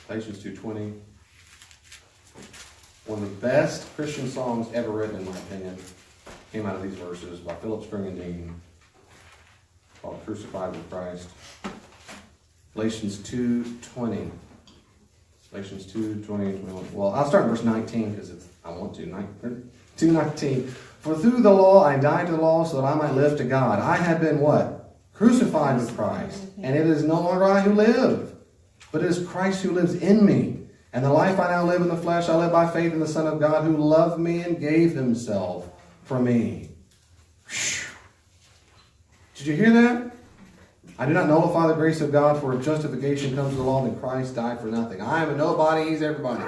Speaker 2: Galatians 2:20. One of the best Christian songs ever written, in my opinion, came out of these verses by Philip Spring and Dean, called Crucified with Christ. Galatians 2:20. Galatians 2:20 and 21. Well, I'll start in verse 19 because I want to. 2:19. For through the law I died to the law so that I might live to God. I have been what? Crucified with Christ. And it is no longer I who live, but it is Christ who lives in me. And the life I now live in the flesh, I live by faith in the Son of God who loved me and gave himself for me. Did you hear that? I do not nullify the grace of God, for if justification comes to the law, then Christ died for nothing. I am a nobody, he's everybody.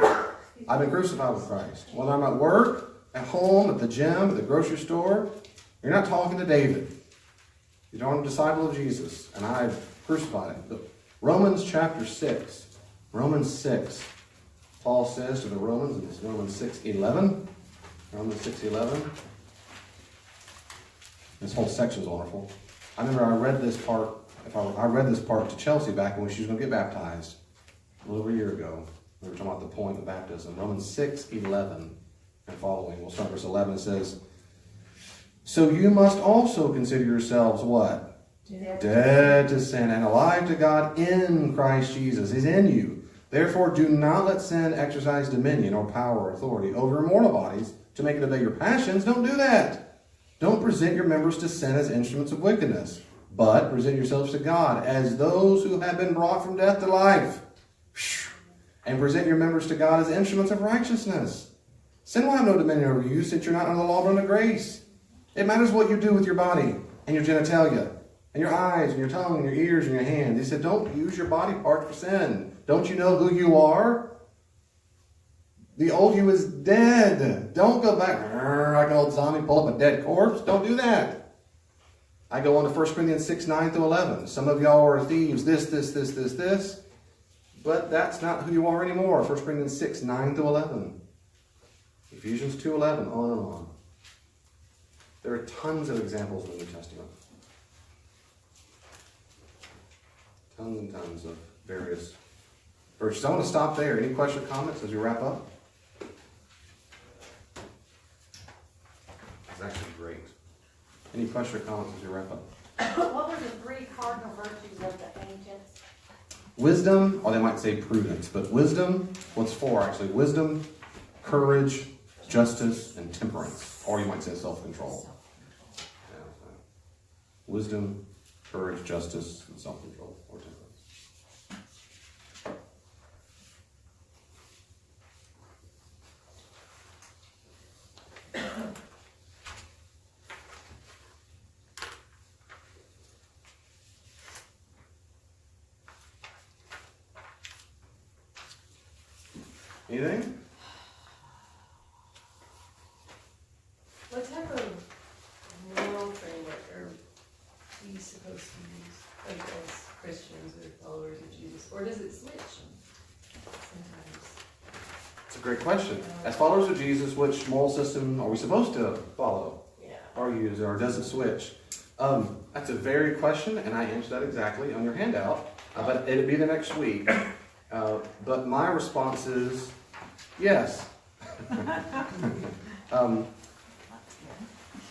Speaker 2: I've been crucified with Christ. Whether I'm at work, at home, at the gym, at the grocery store, you're not talking to David. You're talking to a disciple of Jesus, and I've crucified him. Romans chapter 6. Romans 6. Paul says to the Romans, and it's Romans 6:11. Romans 6:11. This whole section is wonderful. I remember I read this part. I read this part to Chelsea back when she was going to get baptized a little over a year ago. We were talking about the point of baptism. Romans 6:11 and following. We'll start verse 11. It says, "So you must also consider yourselves what? Dead to sin and alive to God in Christ Jesus. He's in you. Therefore, do not let sin exercise dominion or power or authority over your mortal bodies to make it obey your passions. Don't do that. Don't present your members to sin as instruments of wickedness, but present yourselves to God as those who have been brought from death to life. And present your members to God as instruments of righteousness. Sin will have no dominion over you, since you're not under the law but under grace. It matters what you do with your body and your genitalia, and your eyes, and your tongue, and your ears, and your hands. He said, don't use your body part for sin. Don't you know who you are? The old you is dead. Don't go back like an old zombie, pull up a dead corpse. Don't do that. I go on to 1 Corinthians 6:9-11. Some of y'all are thieves, this. But that's not who you are anymore. 1 Corinthians 6:9-11. Ephesians 2:11, on and on. There are tons of examples in the New Testament. Tons and tons of various verses. I want to stop there. Any questions or comments as we wrap up? It's actually great. Any questions or comments as we wrap up?
Speaker 7: What were the three cardinal virtues of the ancients?
Speaker 2: Wisdom, or they might say prudence, but wisdom, what's four actually? Wisdom, courage, justice, and temperance. Or you might say self-control. Yeah. Wisdom, courage, justice, and self-control, or temperance. Anything?
Speaker 5: What type of moral framework are we supposed to use, like as Christians or followers of Jesus? Or does it switch sometimes?
Speaker 2: It's a great question. As followers of Jesus, which moral system are we supposed to follow
Speaker 5: Yeah.
Speaker 2: or use, or does it switch? That's a very good question, and I answered that exactly on your handout, but it'll be the next week. But my response is yes.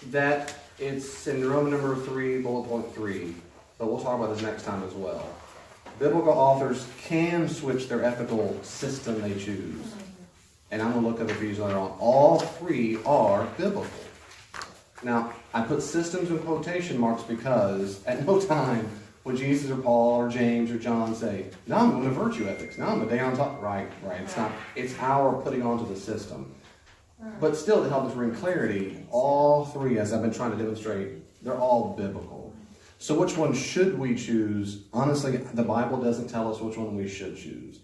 Speaker 2: That it's in Roman number 3, bullet point 3, but we'll talk about this next time as well. Biblical authors can switch their ethical system they choose. And I'm going to look at Ephesians later on. All three are biblical. Now, I put systems in quotation marks because at no time would Jesus or Paul or James or John say, now I'm going to virtue ethics. Now I'm a day on top. Right. It's not. It's our putting onto the system. But still, to help us bring clarity, all three, as I've been trying to demonstrate, they're all biblical. So which one should we choose? Honestly, the Bible doesn't tell us which one we should choose.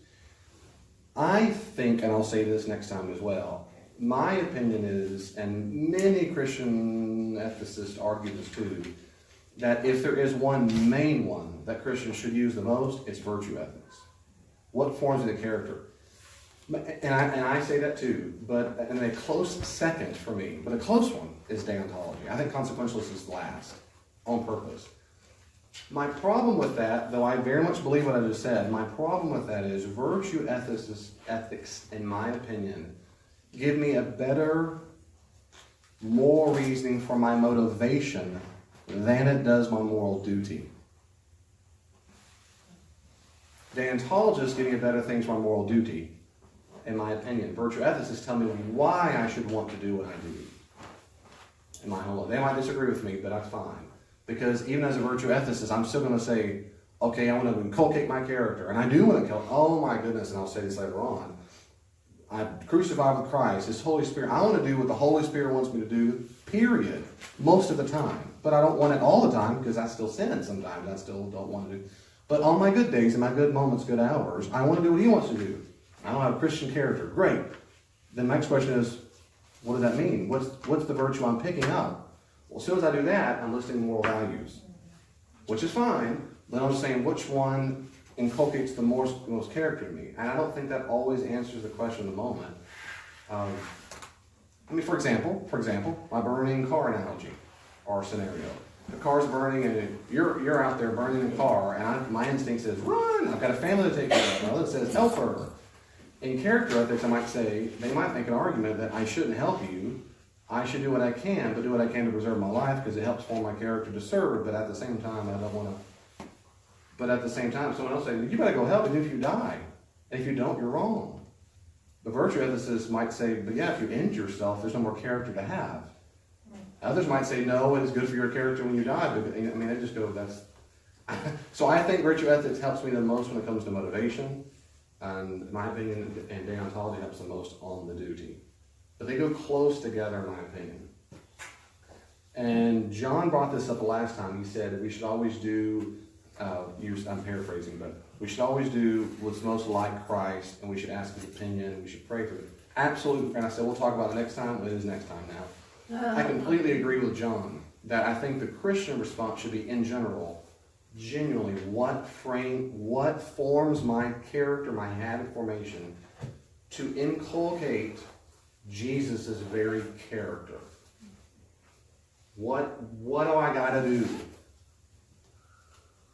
Speaker 2: I think, and I'll say this next time as well, my opinion is, and many Christian ethicists argue this too, that if there is one main one that Christians should use the most, it's virtue ethics. What forms of the character? And I say that too, and a close second for me, but a close one is deontology. I think consequentialist is last, on purpose. My problem with that, though I very much believe what I just said, my problem with that is virtue ethics, in my opinion, give me a better moral reasoning for my motivation than it does my moral duty. Deontologists give me a better thing for my moral duty, in my opinion. Virtue ethicists tell me why I should want to do what I do in my whole life. They might disagree with me, but that's fine. Because even as a virtue ethicist, I'm still going to say, okay, I want to inculcate my character. And I do want to oh my goodness, and I'll say this later on. I'm crucified with Christ, His Holy Spirit. I want to do what the Holy Spirit wants me to do, period. Most of the time. But I don't want it all the time because I still sin sometimes. I still don't want to do. But on my good days and my good moments, good hours, I want to do what He wants to do. I don't have a Christian character. Great. The next question is, what does that mean? What's the virtue I'm picking up? Well, as soon as I do that, I'm listing moral values, which is fine. Then I'm saying which one inculcates the most character to me. And I don't think that always answers the question in the moment. For example, my burning car analogy or scenario. The car's burning and you're out there burning the car, and my instinct says, run! I've got a family to take care of. My other says, help her. In character ethics, they might make an argument that I shouldn't help you. I should do what I can, but do what I can to preserve my life because it helps form my character to serve, but at the same time, I don't want to. But at the same time, someone else says, you better go help even if you die. And if you don't, you're wrong. The virtue ethicist might say, but yeah, if you end yourself, there's no more character to have. Others might say, no, it is good for your character when you die. But, they just go, that's... So I think virtue ethics helps me the most when it comes to motivation. And in my opinion, and deontology helps the most on the duty. But they go close together, in my opinion. And John brought this up last time. He said that we should always do, I'm paraphrasing, but we should always do what's most like Christ, and we should ask his opinion, and we should pray for it. Absolutely. And I said, we'll talk about it next time. It is next time now. I completely agree with John that I think the Christian response should be, in general, genuinely, what forms my character, my habit formation, to inculcate Jesus' very character. What do I got to do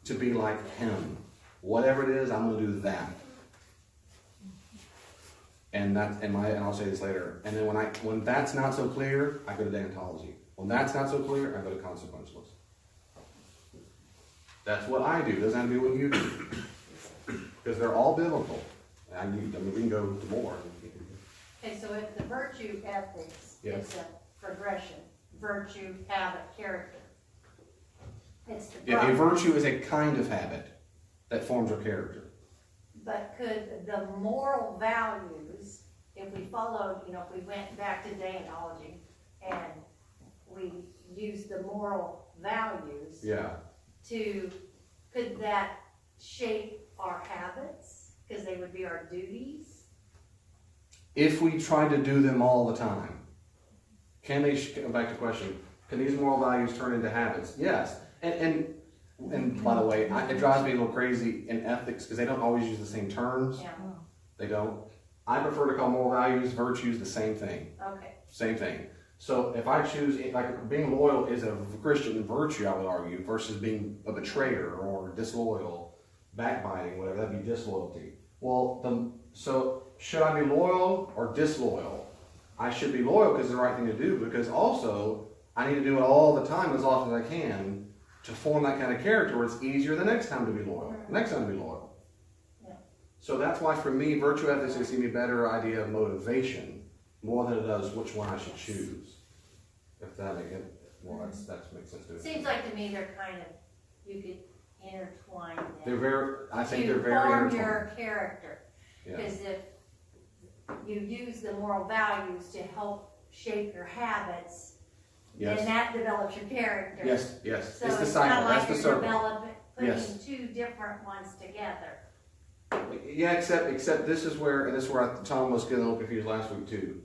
Speaker 2: to be like him? Whatever it is, I'm going to do that. And I'll say this later. And then when that's not so clear, I go to deontology. When that's not so clear, I go to consequentialist. That's what I do. It doesn't have to be what you do. Because they're all biblical. We can go to more.
Speaker 7: Okay, so if the virtue ethics
Speaker 2: Yes.
Speaker 7: is a progression, virtue, habit, character. It's the
Speaker 2: Yeah, a
Speaker 7: progress.
Speaker 2: virtue is a kind of habit that forms our character.
Speaker 7: But could the moral values, if we followed, if we went back to deontology and we used the moral values
Speaker 2: Yeah.
Speaker 7: could that shape our habits? Because they would be our duties?
Speaker 2: If we try to do them all the time, can they, back to the question, can these moral values turn into habits? Yes. And by the way, it drives me a little crazy in ethics because they don't always use the same terms.
Speaker 7: Yeah,
Speaker 2: They don't. I prefer to call moral values, virtues, the same thing.
Speaker 7: okay.
Speaker 2: Same thing. So if I choose, like being loyal is a Christian virtue, I would argue, versus being a betrayer or disloyal, backbiting, whatever, that'd be disloyalty. Well, so should I be loyal or disloyal? I should be loyal because it's the right thing to do, because also I need to do it all the time as often as I can to form that kind of character where it's easier the next time to be loyal. Next time to be loyal.
Speaker 7: Yeah.
Speaker 2: So that's why for me, virtue ethics gives me a better idea of motivation more than it does which one I should choose. If that makes sense to me.
Speaker 7: Seems like to me they're kind of, you could intertwine them.
Speaker 2: I think they're very
Speaker 7: to form
Speaker 2: intertwined.
Speaker 7: your character.
Speaker 2: Yeah.
Speaker 7: Because if you use the moral values to help shape your habits,
Speaker 2: Yes.
Speaker 7: then that develops your character.
Speaker 2: Yes.
Speaker 7: So
Speaker 2: It's the
Speaker 7: it's
Speaker 2: cycle.
Speaker 7: not
Speaker 2: That's
Speaker 7: like
Speaker 2: the
Speaker 7: you're
Speaker 2: circle.
Speaker 7: putting
Speaker 2: Yes.
Speaker 7: two different ones together.
Speaker 2: Yeah, except this is where Tom was getting a little confused last week too.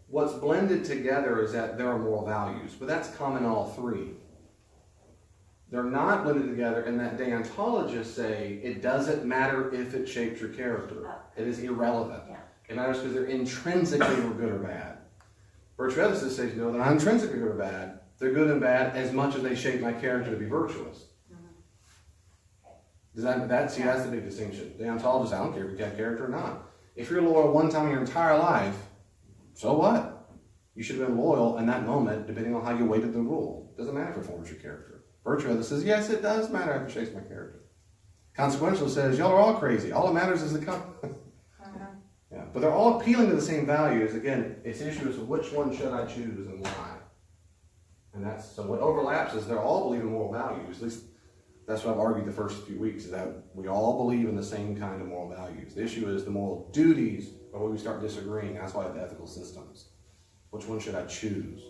Speaker 2: What's blended together is that there are moral values, but that's common in all three. They're not blended together in that deontologists say it doesn't matter if it shapes your character. It is irrelevant.
Speaker 7: Yeah.
Speaker 2: It matters because they're intrinsically good or bad. Virtue ethicists say, they're not intrinsically good or bad. They're good and bad as much as they shape my character to be virtuous. Does that's the big distinction. Deontologists, I don't care if you got character or not. If you're loyal one time in your entire life, so what? You should have been loyal in that moment, depending on how you weighted the rule. Doesn't matter if it forms your character. Virtue ethicist says, yes, it does matter if it shapes my character. Consequentialist says, y'all are all crazy. All that matters is the Yeah, but they're all appealing to the same values. Again, it's the issue is which one should I choose and why. And so what overlaps is they're all believe in moral values. At least that's what I've argued the first few weeks, is that we all believe in the same kind of moral values. The issue is the moral duties are where we start disagreeing. That's why I have the ethical systems. Which one should I choose?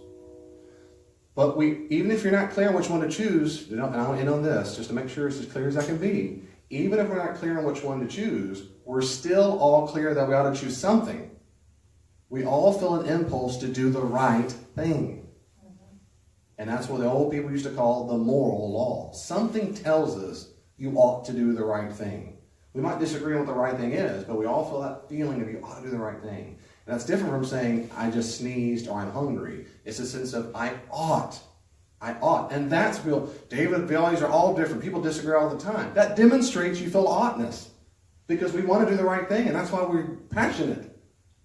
Speaker 2: But even if you're not clear on which one to choose, and I'll end on this, just to make sure it's as clear as I can be, even if we're not clear on which one to choose, we're still all clear that we ought to choose something. We all feel an impulse to do the right thing. And that's what the old people used to call the moral law. Something tells us you ought to do the right thing. We might disagree on what the right thing is, but we all feel that feeling of you ought to do the right thing. And that's different from saying, I just sneezed or I'm hungry. It's a sense of, I ought. I ought. And that's real. David values are all different. People disagree all the time. That demonstrates you feel oughtness. Because we want to do the right thing, and that's why we're passionate.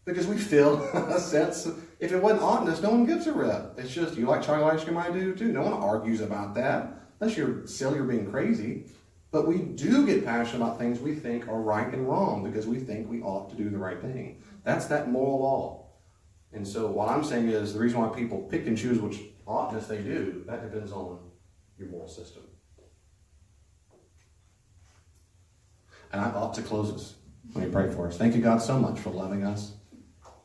Speaker 2: Because we feel a sense of, if it wasn't oughtness, no one gives a rip. It's just, you like chocolate ice cream, I do too. No one argues about that. Unless you're silly or being crazy. But we do get passionate about things we think are right and wrong because we think we ought to do the right thing. That's that moral law. And so what I'm saying is the reason why people pick and choose which oughtness they do, that depends on your moral system. And I ought to close us. Let me pray for us. Thank you, God, so much for loving us.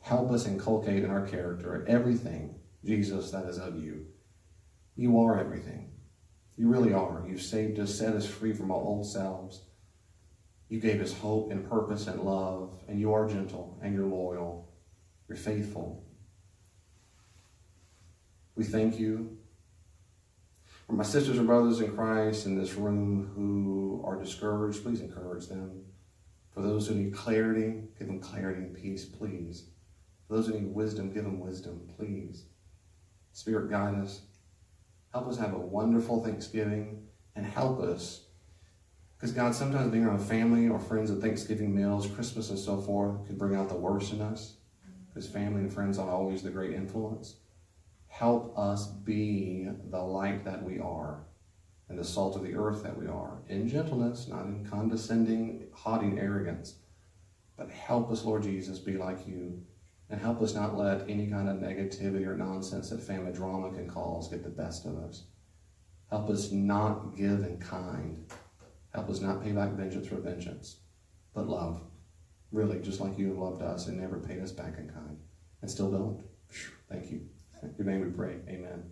Speaker 2: Help us inculcate in our character everything, Jesus, that is of you. You are everything. You really are. You've saved us, set us free from our old selves. You gave us hope and purpose and love, and you are gentle and you're loyal. You're faithful. We thank you. For my sisters and brothers in Christ in this room who are discouraged, please encourage them. For those who need clarity, give them clarity and peace, please. For those who need wisdom, give them wisdom, please. Spirit, guide us. Help us have a wonderful Thanksgiving and help us. Because God, sometimes being around family or friends at Thanksgiving meals, Christmas and so forth, can bring out the worst in us. Because family and friends are always the great influence. Help us be the light that we are and the salt of the earth that we are. In gentleness, not in condescending, haughty arrogance. But help us, Lord Jesus, be like you. And help us not let any kind of negativity or nonsense that family drama can cause get the best of us. Help us not give in kind. Help us not pay back vengeance for vengeance, but love. Really, just like you have loved us and never paid us back in kind. And still don't. Thank you. In your name we pray. Amen.